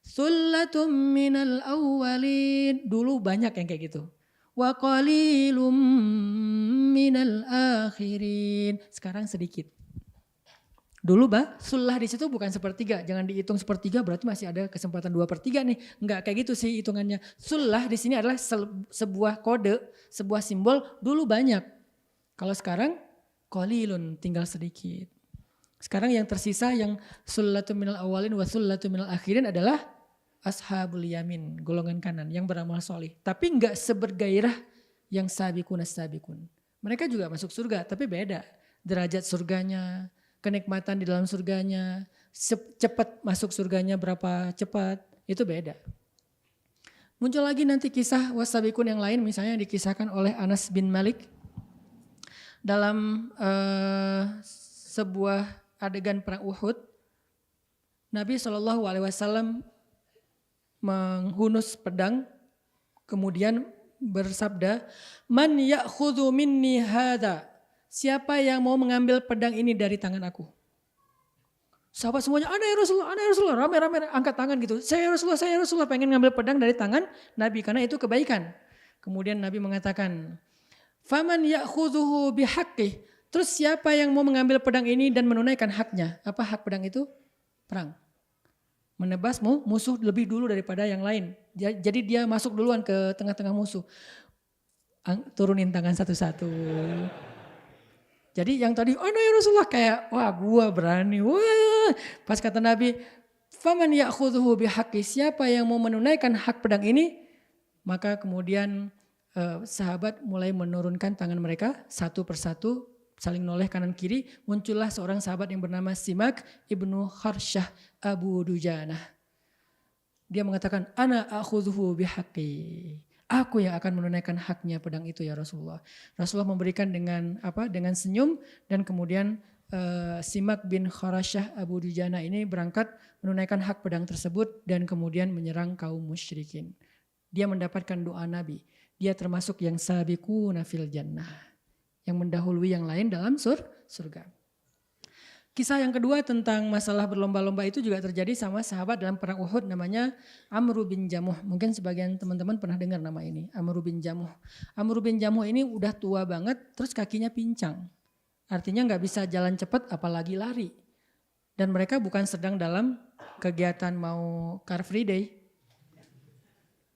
Sullatum minal awwalin. Dulu banyak yang kayak gitu. Wa qalilum minal akhirin. Sekarang sedikit. Dulu sullah di situ bukan sepertiga. Jangan dihitung sepertiga berarti masih ada kesempatan 2/3 nih. Enggak kayak gitu sih hitungannya. Sullah di sini adalah sebuah kode, sebuah simbol. Dulu banyak. Kalau sekarang qalilun, tinggal sedikit. Sekarang yang tersisa yang sullatu minal awalin wa sullatu minal akhirin adalah ashabul yamin, golongan kanan yang beramal soleh. Tapi enggak sebergairah yang sabiqun as-sabiqun. Mereka juga masuk surga tapi beda. Derajat surganya, kenikmatan di dalam surganya, cepat masuk surganya berapa cepat, itu beda. Muncul lagi nanti kisah wasabiqun yang lain misalnya yang dikisahkan oleh Anas bin Malik dalam sebuah adegan perang Uhud, Nabi SAW menghunus pedang, kemudian bersabda, "Man ya'khudhu minni hadha?" Siapa yang mau mengambil pedang ini dari tangan aku? Sahabat semuanya, ana ya Rasulullah, rame-rame angkat tangan gitu. Saya ya Rasulullah, pengen ngambil pedang dari tangan Nabi karena itu kebaikan. Kemudian Nabi mengatakan, "Faman ya'khudhuhu bihaqqih." Terus siapa yang mau mengambil pedang ini dan menunaikan haknya? Apa hak pedang itu? Perang. Menebas musuh lebih dulu daripada yang lain. Jadi dia masuk duluan ke tengah-tengah musuh. Turunin tangan satu-satu. Jadi yang tadi, oh no ya Rasulullah, kayak wah gua berani. Wah. Pas kata Nabi, faman ya'khudhuhu bihaqqi, siapa yang mau menunaikan hak pedang ini? Maka kemudian sahabat mulai menurunkan tangan mereka satu persatu, saling noleh kanan kiri. Muncullah seorang sahabat yang bernama Simak ibnu Kharsyah Abu Dujanah. Dia mengatakan, ana akhudhuhu bihaqqi. Aku yang akan menunaikan haknya pedang itu ya Rasulullah. Rasulullah memberikan dengan senyum, dan kemudian Simak bin Kharsyah Abu Dujanah ini berangkat menunaikan hak pedang tersebut dan kemudian menyerang kaum musyrikin. Dia mendapatkan doa Nabi. Dia termasuk yang sabiquna fil jannah, yang mendahului yang lain dalam surga. Kisah yang kedua tentang masalah berlomba-lomba itu juga terjadi sama sahabat dalam perang Uhud, namanya Amr bin Jamuh. Mungkin sebagian teman-teman pernah dengar nama ini, Amr bin Jamuh. Amr bin Jamuh ini udah tua banget, terus kakinya pincang. Artinya nggak bisa jalan cepat apalagi lari. Dan mereka bukan sedang dalam kegiatan mau Car Free Day.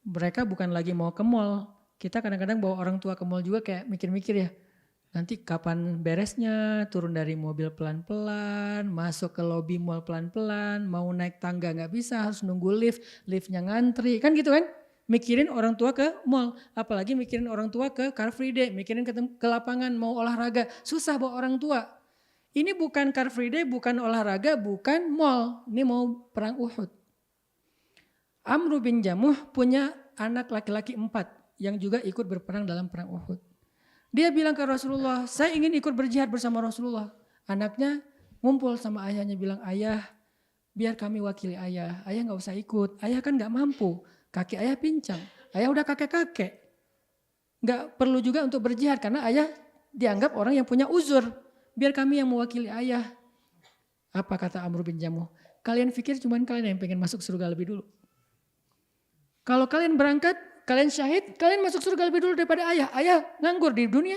Mereka bukan lagi mau ke mall. Kita kadang-kadang bawa orang tua ke mall juga kayak mikir-mikir ya. Nanti kapan beresnya, turun dari mobil pelan-pelan, masuk ke lobi mall pelan-pelan, mau naik tangga gak bisa, harus nunggu liftnya ngantri, kan gitu kan? Mikirin orang tua ke mall, apalagi mikirin orang tua ke Car Free Day, mikirin ke lapangan mau olahraga, susah bawa orang tua. Ini bukan Car Free Day, bukan olahraga, bukan mall, ini mau perang Uhud. Amr bin Jamuh punya anak laki-laki 4 yang juga ikut berperang dalam perang Uhud. Dia bilang ke Rasulullah, saya ingin ikut berjihad bersama Rasulullah. Anaknya ngumpul sama ayahnya bilang, ayah biar kami wakili ayah. Ayah gak usah ikut, ayah kan gak mampu. Kaki ayah pincang, ayah udah kakek-kakek. Gak perlu juga untuk berjihad karena ayah dianggap orang yang punya uzur. Biar kami yang mewakili ayah. Apa kata Amr bin Jamuh? Kalian pikir cuman kalian yang pengen masuk surga lebih dulu? Kalau kalian berangkat, kalian syahid, kalian masuk surga lebih dulu daripada ayah. Ayah nganggur di dunia.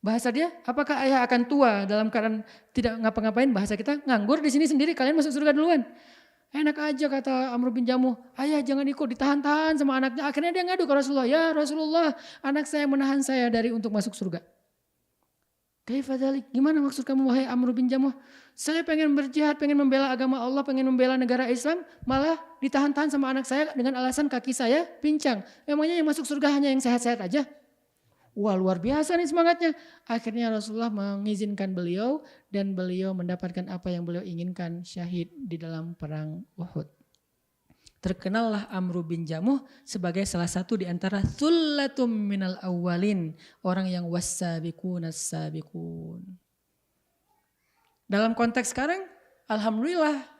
Bahasa dia, apakah ayah akan tua dalam keadaan tidak ngapa-ngapain? Bahasa kita, nganggur di sini sendiri, kalian masuk surga duluan. Enak aja kata Amr bin Jamuh, ayah jangan ikut, ditahan-tahan sama anaknya. Akhirnya dia ngadu ke Rasulullah, ya Rasulullah, anak saya menahan saya dari untuk masuk surga. Kaifadzalik, gimana maksud kamu wahai Amr bin Jamuh? Saya pengen berjihad, pengen membela agama Allah, pengen membela negara Islam, malah ditahan-tahan sama anak saya dengan alasan kaki saya pincang. Emangnya yang masuk surga hanya yang sehat-sehat aja? Wah luar biasa nih semangatnya. Akhirnya Rasulullah mengizinkan beliau dan beliau mendapatkan apa yang beliau inginkan, syahid di dalam perang Uhud. Terkenallah Amr bin Jamuh sebagai salah satu di antara thullatum minal awwalin, orang yang wassabiqun as-sabiqun. Dalam konteks sekarang, alhamdulillah.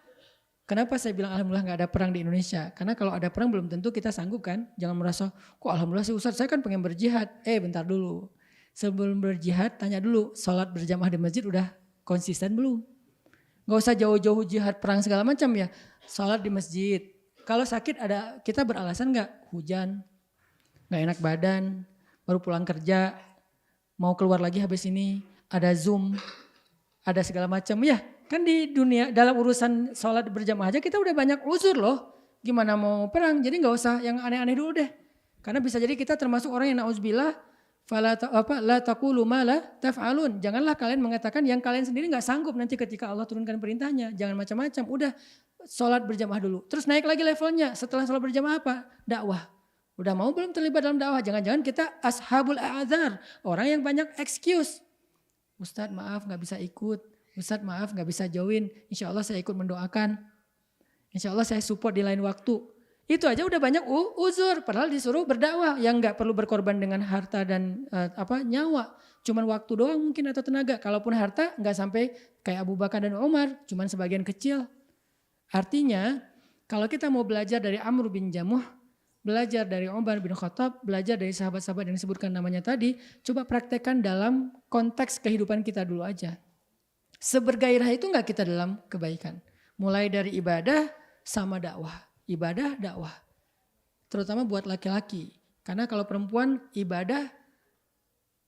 Kenapa saya bilang alhamdulillah gak ada perang di Indonesia? Karena kalau ada perang belum tentu kita sanggup kan. Jangan merasa, kok alhamdulillah sih Ustaz, saya kan pengen berjihad. Bentar dulu. Sebelum berjihad tanya dulu, sholat berjamaah di masjid udah konsisten belum? Gak usah jauh-jauh jihad perang segala macam ya. Sholat di masjid. Kalau sakit kita beralasan gak? Hujan, gak enak badan, baru pulang kerja, mau keluar lagi habis ini, ada Zoom, ada segala macam. Ya kan di dunia dalam urusan sholat berjamaah aja kita udah banyak uzur loh. Gimana mau perang, jadi gak usah yang aneh-aneh dulu deh. Karena bisa jadi kita termasuk orang yang na'udzubillah, la taqulu ma la taf'alun. Janganlah kalian mengatakan yang kalian sendiri gak sanggup nanti ketika Allah turunkan perintahnya. Jangan macam-macam, udah. Sholat berjamaah dulu. Terus naik lagi levelnya. Setelah sholat berjamaah apa? Dakwah. Udah mau belum terlibat dalam dakwah? Jangan-jangan kita ashabul a'adzar. Orang yang banyak excuse. Ustadz maaf gak bisa ikut. Ustadz maaf gak bisa join. Insya Allah saya ikut mendoakan. Insya Allah saya support di lain waktu. Itu aja udah banyak uzur. Padahal disuruh berdakwah. Yang gak perlu berkorban dengan harta dan nyawa. Cuman waktu doang mungkin atau tenaga. Kalaupun harta gak sampai kayak Abu Bakar dan Umar. Cuman sebagian kecil. Artinya kalau kita mau belajar dari Amr bin Jamuh, belajar dari Umar bin Khattab, belajar dari sahabat-sahabat yang disebutkan namanya tadi, coba praktekkan dalam konteks kehidupan kita dulu aja. Sebergairah itu enggak kita dalam kebaikan. Mulai dari ibadah sama dakwah. Ibadah, dakwah. Terutama buat laki-laki. Karena kalau perempuan ibadah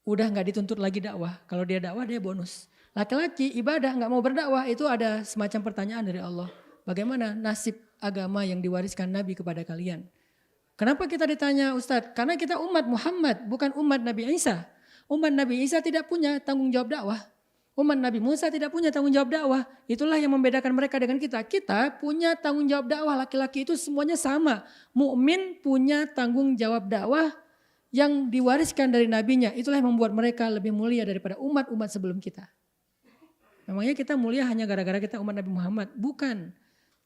udah enggak dituntut lagi dakwah. Kalau dia dakwah dia bonus. Laki-laki ibadah enggak mau berdakwah itu ada semacam pertanyaan dari Allah. Bagaimana nasib agama yang diwariskan Nabi kepada kalian? Kenapa kita ditanya Ustadz? Karena kita umat Muhammad, bukan umat Nabi Isa. Umat Nabi Isa tidak punya tanggung jawab dakwah. Umat Nabi Musa tidak punya tanggung jawab dakwah. Itulah yang membedakan mereka dengan kita. Kita punya tanggung jawab dakwah. Laki-laki itu semuanya sama. Mukmin punya tanggung jawab dakwah yang diwariskan dari nabinya. Itulah yang membuat mereka lebih mulia daripada umat-umat sebelum kita. Memangnya kita mulia hanya gara-gara kita umat Nabi Muhammad? Bukan.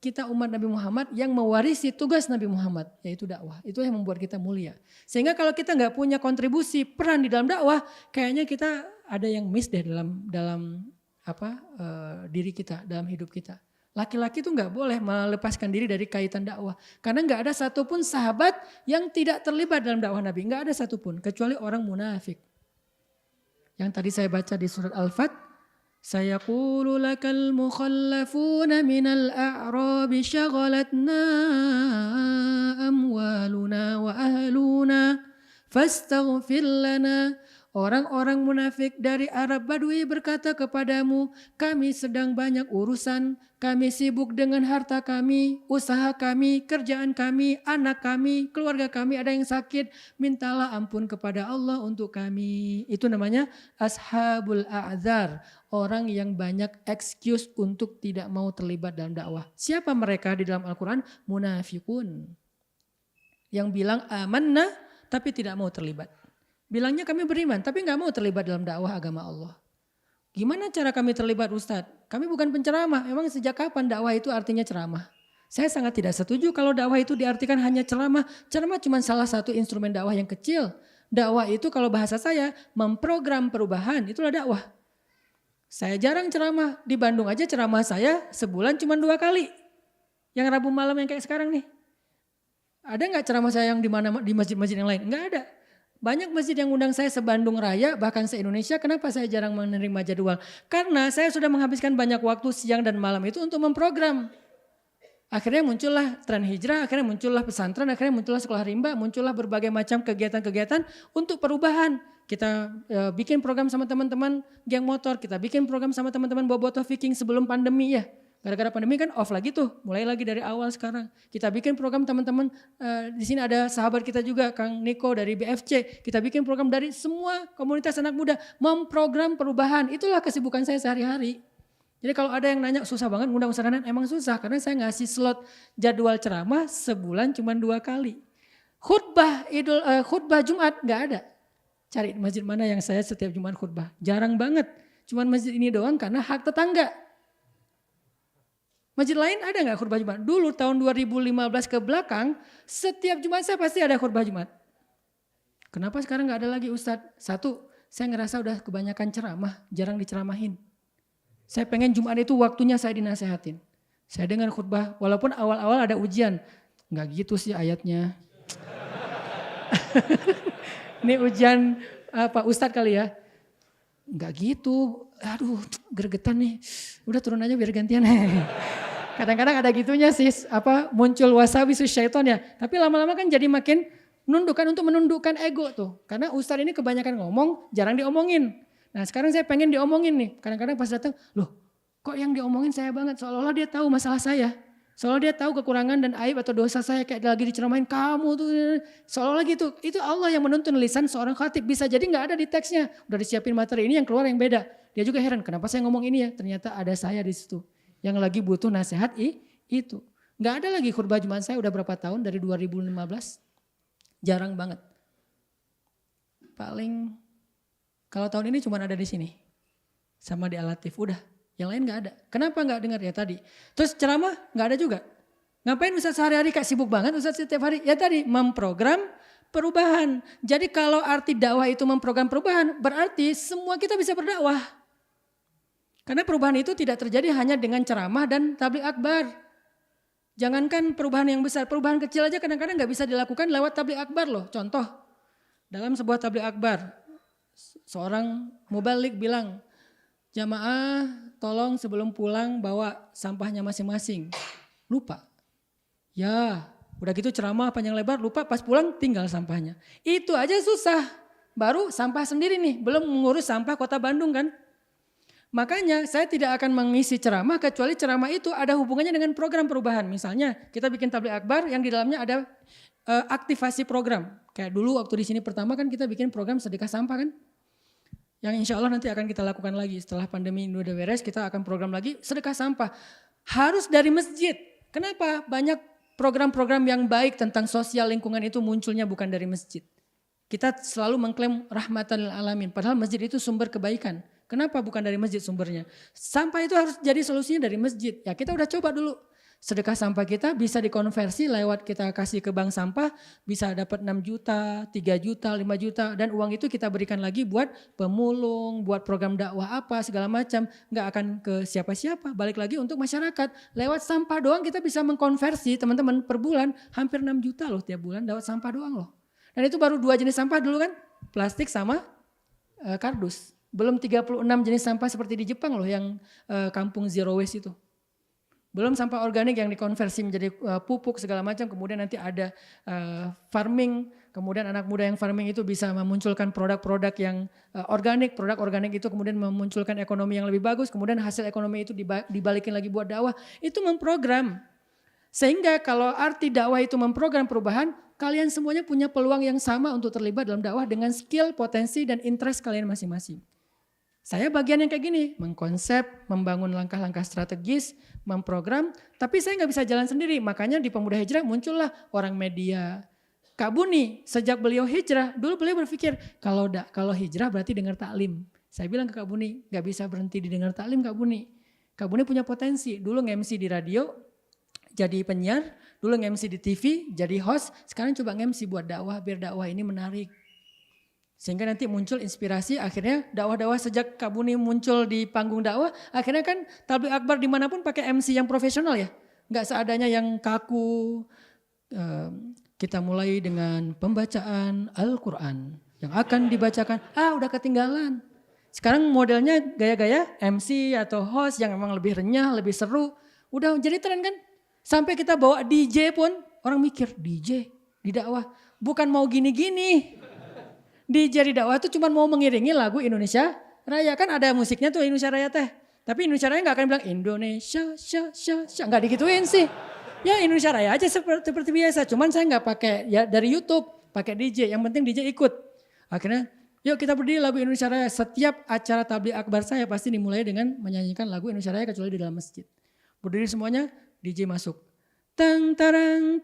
Kita umat Nabi Muhammad yang mewarisi tugas Nabi Muhammad, yaitu dakwah. Itu yang membuat kita mulia. Sehingga kalau kita nggak punya kontribusi peran di dalam dakwah, kayaknya kita ada yang miss deh dalam diri kita, dalam hidup kita. Laki-laki itu nggak boleh melepaskan diri dari kaitan dakwah, karena nggak ada satupun sahabat yang tidak terlibat dalam dakwah Nabi, nggak ada satupun kecuali orang munafik. Yang tadi saya baca di surat Al-Fat. Sayaqulu lakal mukhallafuna minal a'rabi syaghalatna amwaluna wa ahluna fastaghfir lana. Orang-orang munafik dari Arab Badui berkata kepadamu, kami sedang banyak urusan, kami sibuk dengan harta kami, usaha kami, kerjaan kami, anak kami, keluarga kami ada yang sakit, mintalah ampun kepada Allah untuk kami. Itu namanya ashabul a'zar, orang yang banyak excuse untuk tidak mau terlibat dalam dakwah. Siapa mereka di dalam Al-Quran? Munafikun. Yang bilang amanna tapi tidak mau terlibat. Bilangnya kami beriman tapi gak mau terlibat dalam dakwah agama Allah. Gimana cara kami terlibat Ustadz? Kami bukan penceramah. Emang sejak kapan dakwah itu artinya ceramah? Saya sangat tidak setuju kalau dakwah itu diartikan hanya ceramah. Ceramah cuma salah satu instrumen dakwah yang kecil. Dakwah itu kalau bahasa saya memprogram perubahan, itulah dakwah. Saya jarang ceramah. Di Bandung aja ceramah saya sebulan cuma 2 kali. Yang Rabu malam yang kayak sekarang nih. Ada gak ceramah saya yang di masjid-masjid yang lain? Enggak ada. Banyak masjid yang undang saya se-Bandung Raya, bahkan se-Indonesia. Kenapa saya jarang menerima jadwal? Karena saya sudah menghabiskan banyak waktu siang dan malam itu untuk memprogram. Akhirnya muncullah tren hijrah, akhirnya muncullah pesantren, akhirnya muncullah sekolah rimba, muncullah berbagai macam kegiatan-kegiatan untuk perubahan. Kita bikin program sama teman-teman geng motor, kita bikin program sama teman-teman bobotoh viking sebelum pandemi ya. Gara-gara pandemi kan off lagi tuh, mulai lagi dari awal sekarang. Kita bikin program teman-teman, di sini ada sahabat kita juga, Kang Niko dari BFC. Kita bikin program dari semua komunitas anak muda, memprogram perubahan. Itulah kesibukan saya sehari-hari. Jadi kalau ada yang nanya susah banget ngundang Ustaz Hanan, emang susah karena saya ngasih slot jadwal ceramah sebulan cuma 2 kali. Khutbah Jumat nggak ada. Cari masjid mana yang saya setiap Jumat khutbah. Jarang banget, cuma masjid ini doang karena hak tetangga. Masjid lain ada nggak khutbah Jumat? Dulu tahun 2015 ke belakang, setiap Jumat saya pasti ada khutbah Jumat. Kenapa sekarang nggak ada lagi Ustadz? Satu, saya ngerasa udah kebanyakan ceramah, jarang diceramahin. Saya pengen Jumat itu waktunya saya dinasehatin. Saya dengar khutbah, walaupun awal-awal ada ujian. Nggak gitu sih ayatnya. Ini ujian Pak Ustadz kali ya. Nggak gitu, aduh gregetan nih. Udah turun aja biar gantian. Kadang-kadang ada gitunya sih, muncul wasawisus syaiton ya. Tapi lama-lama kan jadi makin untuk menundukkan ego tuh. Karena Ustadz ini kebanyakan ngomong, jarang diomongin. Nah sekarang saya pengen diomongin nih. Kadang-kadang pas datang, loh kok yang diomongin saya banget. Seolah-olah dia tahu masalah saya. Seolah dia tahu kekurangan dan aib atau dosa saya kayak lagi diceramain kamu tuh. Seolah-olah gitu. Itu Allah yang menuntun lisan seorang khatib. Bisa jadi gak ada di teksnya. Udah disiapin materi ini yang keluar yang beda. Dia juga heran kenapa saya ngomong ini ya. Ternyata ada saya di situ. Yang lagi butuh nasihat itu. Gak ada lagi khutbah Jumat saya udah berapa tahun dari 2015. Jarang banget. Paling kalau tahun ini cuma ada di sini. Sama di Al-Latif udah. Yang lain gak ada. Kenapa gak dengar ya tadi. Terus ceramah gak ada juga. Ngapain Ustadz sehari-hari kak sibuk banget Ustadz setiap hari. Ya tadi memprogram perubahan. Jadi kalau arti dakwah itu memprogram perubahan. Berarti semua kita bisa berdakwah. Karena perubahan itu tidak terjadi hanya dengan ceramah dan tabligh akbar. Jangankan perubahan yang besar, perubahan kecil aja kadang-kadang gak bisa dilakukan lewat tabligh akbar loh. Contoh, dalam sebuah tabligh akbar, seorang mubalik bilang, Jamaah tolong sebelum pulang bawa sampahnya masing-masing. Lupa. Ya, udah gitu ceramah panjang lebar, lupa pas pulang tinggal sampahnya. Itu aja susah. Baru sampah sendiri nih, belum mengurus sampah Kota Bandung kan. Makanya saya tidak akan mengisi ceramah kecuali ceramah itu ada hubungannya dengan program perubahan. Misalnya kita bikin tabligh akbar yang di dalamnya ada aktivasi program. Kayak dulu waktu di sini pertama kan kita bikin program sedekah sampah kan. Yang insya Allah nanti akan kita lakukan lagi setelah pandemi ini udah beres, kita akan program lagi sedekah sampah. Harus dari masjid. Kenapa? Banyak program-program yang baik tentang sosial lingkungan itu munculnya bukan dari masjid. Kita selalu mengklaim rahmatan lil alamin, padahal masjid itu sumber kebaikan. Kenapa bukan dari masjid sumbernya? Sampah itu harus jadi solusinya dari masjid. Ya kita udah coba dulu. Sedekah sampah kita bisa dikonversi lewat kita kasih ke bank sampah, bisa dapat 6 juta, 3 juta, 5 juta. Dan uang itu kita berikan lagi buat pemulung, buat program dakwah apa segala macam. Nggak akan ke siapa-siapa, balik lagi untuk masyarakat. Lewat sampah doang kita bisa mengkonversi teman-teman per bulan hampir 6 juta loh tiap bulan lewat sampah doang loh. Dan itu baru 2 jenis sampah dulu kan, plastik sama kardus. Belum 36 jenis sampah seperti di Jepang loh yang kampung zero waste itu. Belum sampah organik yang dikonversi menjadi pupuk segala macam. Kemudian nanti ada farming. Kemudian anak muda yang farming itu bisa memunculkan produk-produk yang organik. Produk organik itu kemudian memunculkan ekonomi yang lebih bagus. Kemudian hasil ekonomi itu dibalikin lagi buat dakwah. Itu memprogram. Sehingga kalau arti dakwah itu memprogram perubahan, kalian semuanya punya peluang yang sama untuk terlibat dalam dakwah dengan skill, potensi, dan interest kalian masing-masing. Saya bagian yang kayak gini, mengkonsep, membangun langkah-langkah strategis, memprogram, tapi saya nggak bisa jalan sendiri. Makanya di Pemuda Hijrah muncullah orang media. Kak Buni, sejak beliau hijrah, dulu beliau berpikir kalau hijrah berarti dengar taklim. Saya bilang ke Kak Buni, nggak bisa berhenti didengar taklim Kak Buni. Kak Buni punya potensi, dulu nge-MC di radio, jadi penyiar, dulu nge-MC di TV, jadi host, sekarang coba nge-MC buat dakwah, biar dakwah ini menarik. Sehingga nanti muncul inspirasi, akhirnya dakwah-dakwah sejak Kak Buni muncul di panggung dakwah, akhirnya kan tabligh akbar dimanapun pakai MC yang profesional ya. Nggak seadanya yang kaku. Kita mulai dengan pembacaan Al-Quran yang akan dibacakan, udah ketinggalan. Sekarang modelnya gaya-gaya MC atau host yang memang lebih renyah, lebih seru. Udah jadi tren kan? Sampai kita bawa DJ pun, orang mikir DJ di dakwah. Bukan mau gini-gini. DJ di dakwah itu cuma mau mengiringi lagu Indonesia Raya. Kan ada musiknya tuh Indonesia Raya teh. Tapi Indonesia Raya gak akan bilang Indonesia, gak digituin sih. Ya Indonesia Raya aja seperti biasa. Cuman saya gak pakai ya dari YouTube, pakai DJ. Yang penting DJ ikut. Akhirnya yuk kita berdiri lagu Indonesia Raya. Setiap acara tabligh akbar saya pasti dimulai dengan menyanyikan lagu Indonesia Raya kecuali di dalam masjid. Berdiri semuanya, DJ masuk. Tang tarang,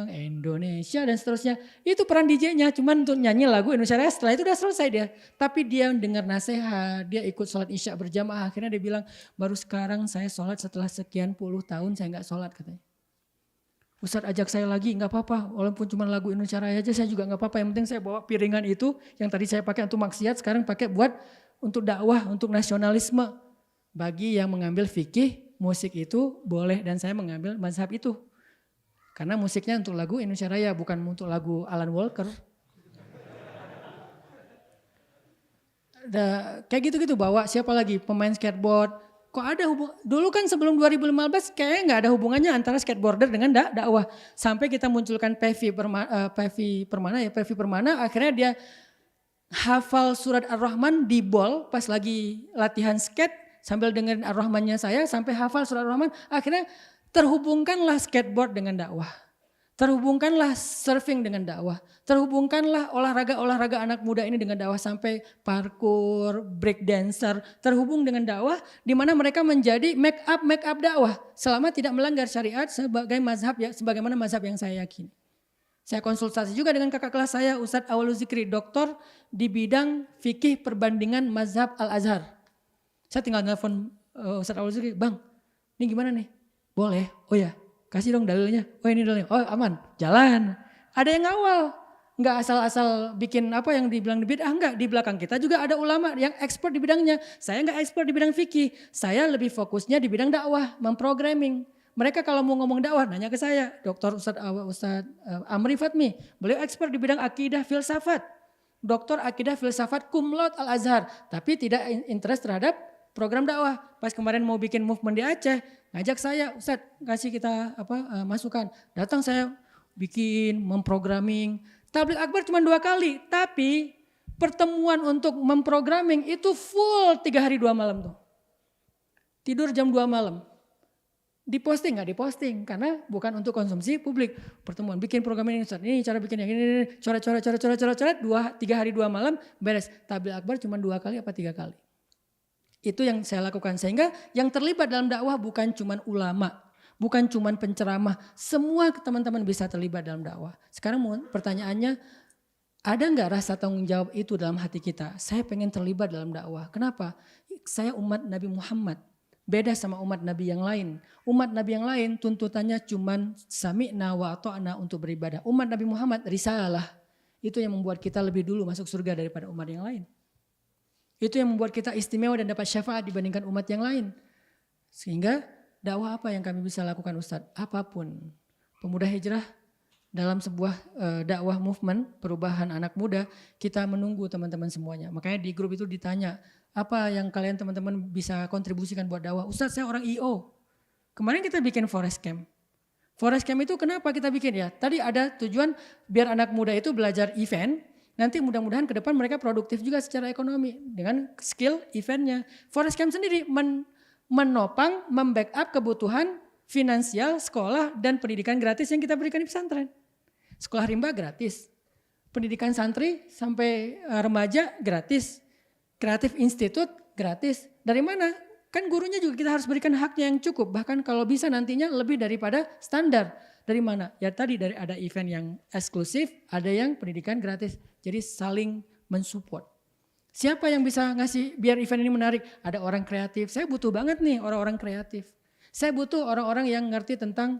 Indonesia dan seterusnya. Itu peran DJ-nya cuman untuk nyanyi lagu Indonesia Raya. Setelah itu udah selesai dia. Tapi dia dengar nasihat, dia ikut sholat isya berjamaah. Akhirnya dia bilang, baru sekarang saya sholat setelah sekian puluh tahun saya gak sholat katanya. Ustadz ajak saya lagi, gak apa-apa. Walaupun cuma lagu Indonesia Raya aja saya juga gak apa-apa. Yang penting saya bawa piringan itu yang tadi saya pakai untuk maksiat. Sekarang pakai buat untuk dakwah, untuk nasionalisme. Bagi yang mengambil fikih, musik itu boleh dan saya mengambil mazhab itu. Karena musiknya untuk lagu Indonesia Raya bukan untuk lagu Alan Walker. Kayak gitu-gitu bawa siapa lagi pemain skateboard. Kok ada dulu kan sebelum 2015 kayaknya gak ada hubungannya antara skateboarder dengan dakwah. Sampai kita munculkan Pevi Permana akhirnya dia hafal surat Ar-Rahman di bol pas lagi latihan skate. Sambil dengerin Ar-Rahmannya saya sampai hafal surat Ar-Rahman. Akhirnya terhubungkanlah skateboard dengan dakwah. Terhubungkanlah surfing dengan dakwah. Terhubungkanlah olahraga-olahraga anak muda ini dengan dakwah. Sampai parkour, break dancer. Terhubung dengan dakwah di mana mereka menjadi make up dakwah. Selama tidak melanggar syariat sebagai mazhab ya, sebagaimana mazhab yang saya yakini. Saya konsultasi juga dengan kakak kelas saya Ustadz Awalul Zikri. Doktor di bidang fikih perbandingan mazhab Al-Azhar. Saya tinggal nelfon Ustadz Awalul Zikri, bang ini gimana nih? Boleh, oh ya kasih dong dalilnya. Oh ini dalilnya, oh aman, jalan. Ada yang ngawal, nggak asal-asal bikin apa yang dibilang di bid'ah, enggak. Di belakang kita juga ada ulama yang expert di bidangnya. Saya nggak expert di bidang fikih, saya lebih fokusnya di bidang dakwah, memprogramming. Mereka kalau mau ngomong dakwah nanya ke saya, Dr. Ustadz Amri Fatmi, beliau expert di bidang akidah filsafat. doktor akidah filsafat cum laude Al-Azhar, tapi tidak interest terhadap program dakwah. Pas kemarin mau bikin movement di Aceh, ngajak saya, Ustaz, kasih kita masukan. Datang saya bikin, memprogramming. Tabligh akbar cuma 2 kali, tapi pertemuan untuk memprogramming itu full 3 hari 2 malam tuh. Tidur jam 2 malam. Diposting nggak diposting karena bukan untuk konsumsi publik. Pertemuan bikin program ini cara bikin yang ini coret 3 hari 2 malam beres. Tabligh akbar cuma 2 kali apa 3 kali. Itu yang saya lakukan, sehingga yang terlibat dalam dakwah bukan cuma ulama, bukan cuma penceramah, semua teman-teman bisa terlibat dalam dakwah. Sekarang pertanyaannya, ada nggak rasa tanggung jawab itu dalam hati kita? Saya pengen terlibat dalam dakwah. Kenapa? Saya umat Nabi Muhammad. Beda sama umat Nabi yang lain. Umat Nabi yang lain tuntutannya cuman sami'na wa ata'na untuk beribadah. Umat Nabi Muhammad risalah. Itu yang membuat kita lebih dulu masuk surga daripada umat yang lain. Itu yang membuat kita istimewa dan dapat syafaat dibandingkan umat yang lain. Sehingga dakwah apa yang kami bisa lakukan, Ustadz? Apapun. Pemuda Hijrah dalam sebuah dakwah movement perubahan anak muda, kita menunggu teman-teman semuanya. Makanya di grup itu ditanya, apa yang kalian teman-teman bisa kontribusikan buat dakwah? Ustadz, saya orang IO. Kemarin kita bikin forest camp. Forest camp itu kenapa kita bikin ya? Tadi ada tujuan biar anak muda itu belajar event. Nanti mudah-mudahan ke depan mereka produktif juga secara ekonomi dengan skill eventnya. Forest camp sendiri menopang, membackup kebutuhan finansial, sekolah, dan pendidikan gratis yang kita berikan di pesantren. Sekolah rimba gratis. Pendidikan santri sampai remaja gratis. Kreatif Institute gratis. Dari mana? Kan gurunya juga kita harus berikan haknya yang cukup. Bahkan kalau bisa nantinya lebih daripada standar. Dari mana? Ya tadi dari ada event yang eksklusif, ada yang pendidikan gratis. Jadi saling mensupport. Siapa yang bisa ngasih biar event ini menarik? Ada orang kreatif. Saya butuh banget nih orang-orang kreatif. Saya butuh orang-orang yang ngerti tentang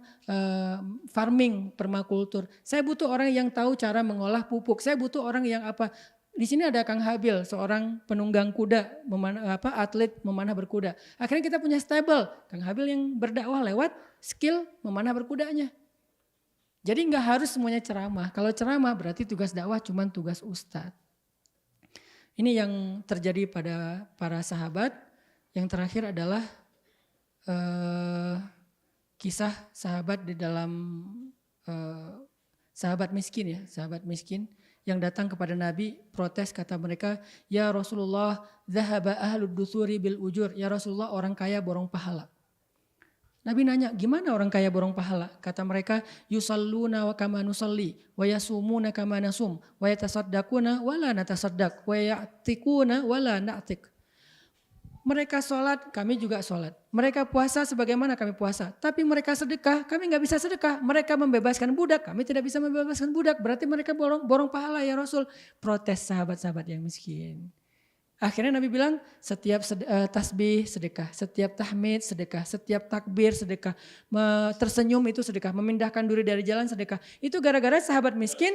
farming, permakultur. Saya butuh orang yang tahu cara mengolah pupuk. Saya butuh orang yang apa? Di sini ada Kang Habil, seorang penunggang kuda, atlet memanah berkuda. Akhirnya kita punya stable, Kang Habil yang berdakwah lewat skill memanah berkudanya. Jadi nggak harus semuanya ceramah. Kalau ceramah berarti tugas dakwah cuma tugas ustadz. Ini yang terjadi pada para sahabat. Yang terakhir adalah kisah sahabat di dalam sahabat miskin ya, sahabat miskin yang datang kepada Nabi protes, kata mereka, ya Rasulullah, zahaba ahlud dusuri bil ujur, ya Rasulullah orang kaya borong pahala. Nabi nanya, gimana orang kaya borong pahala? Kata mereka, yusalluna wa kama nusalli, wa yasumuna kama nasum, wa yatasaddaquna wa la natasaddaq, wa ya'tikuna wa la na'tik. Mereka sholat, kami juga sholat. Mereka puasa sebagaimana kami puasa. Tapi mereka sedekah, kami gak bisa sedekah. Mereka membebaskan budak, kami tidak bisa membebaskan budak. Berarti mereka borong pahala ya Rasul. Protes sahabat-sahabat yang miskin. Akhirnya Nabi bilang, setiap tasbih sedekah, setiap tahmid sedekah, setiap takbir sedekah, tersenyum itu sedekah, memindahkan diri dari jalan sedekah. Itu gara-gara sahabat miskin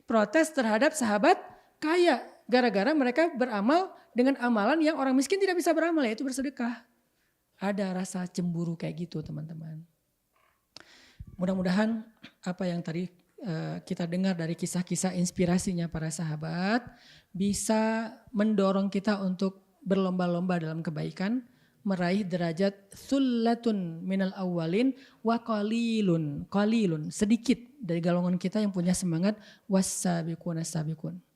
protes terhadap sahabat kaya. Gara-gara mereka beramal dengan amalan yang orang miskin tidak bisa beramal, yaitu bersedekah. Ada rasa cemburu kayak gitu teman-teman. Mudah-mudahan apa yang tadi kita dengar dari kisah-kisah inspirasinya para sahabat bisa mendorong kita untuk berlomba-lomba dalam kebaikan, meraih derajat sullatun minal awwalin wa qalilun sedikit dari golongan kita yang punya semangat was-sabiqun as-sabiqun.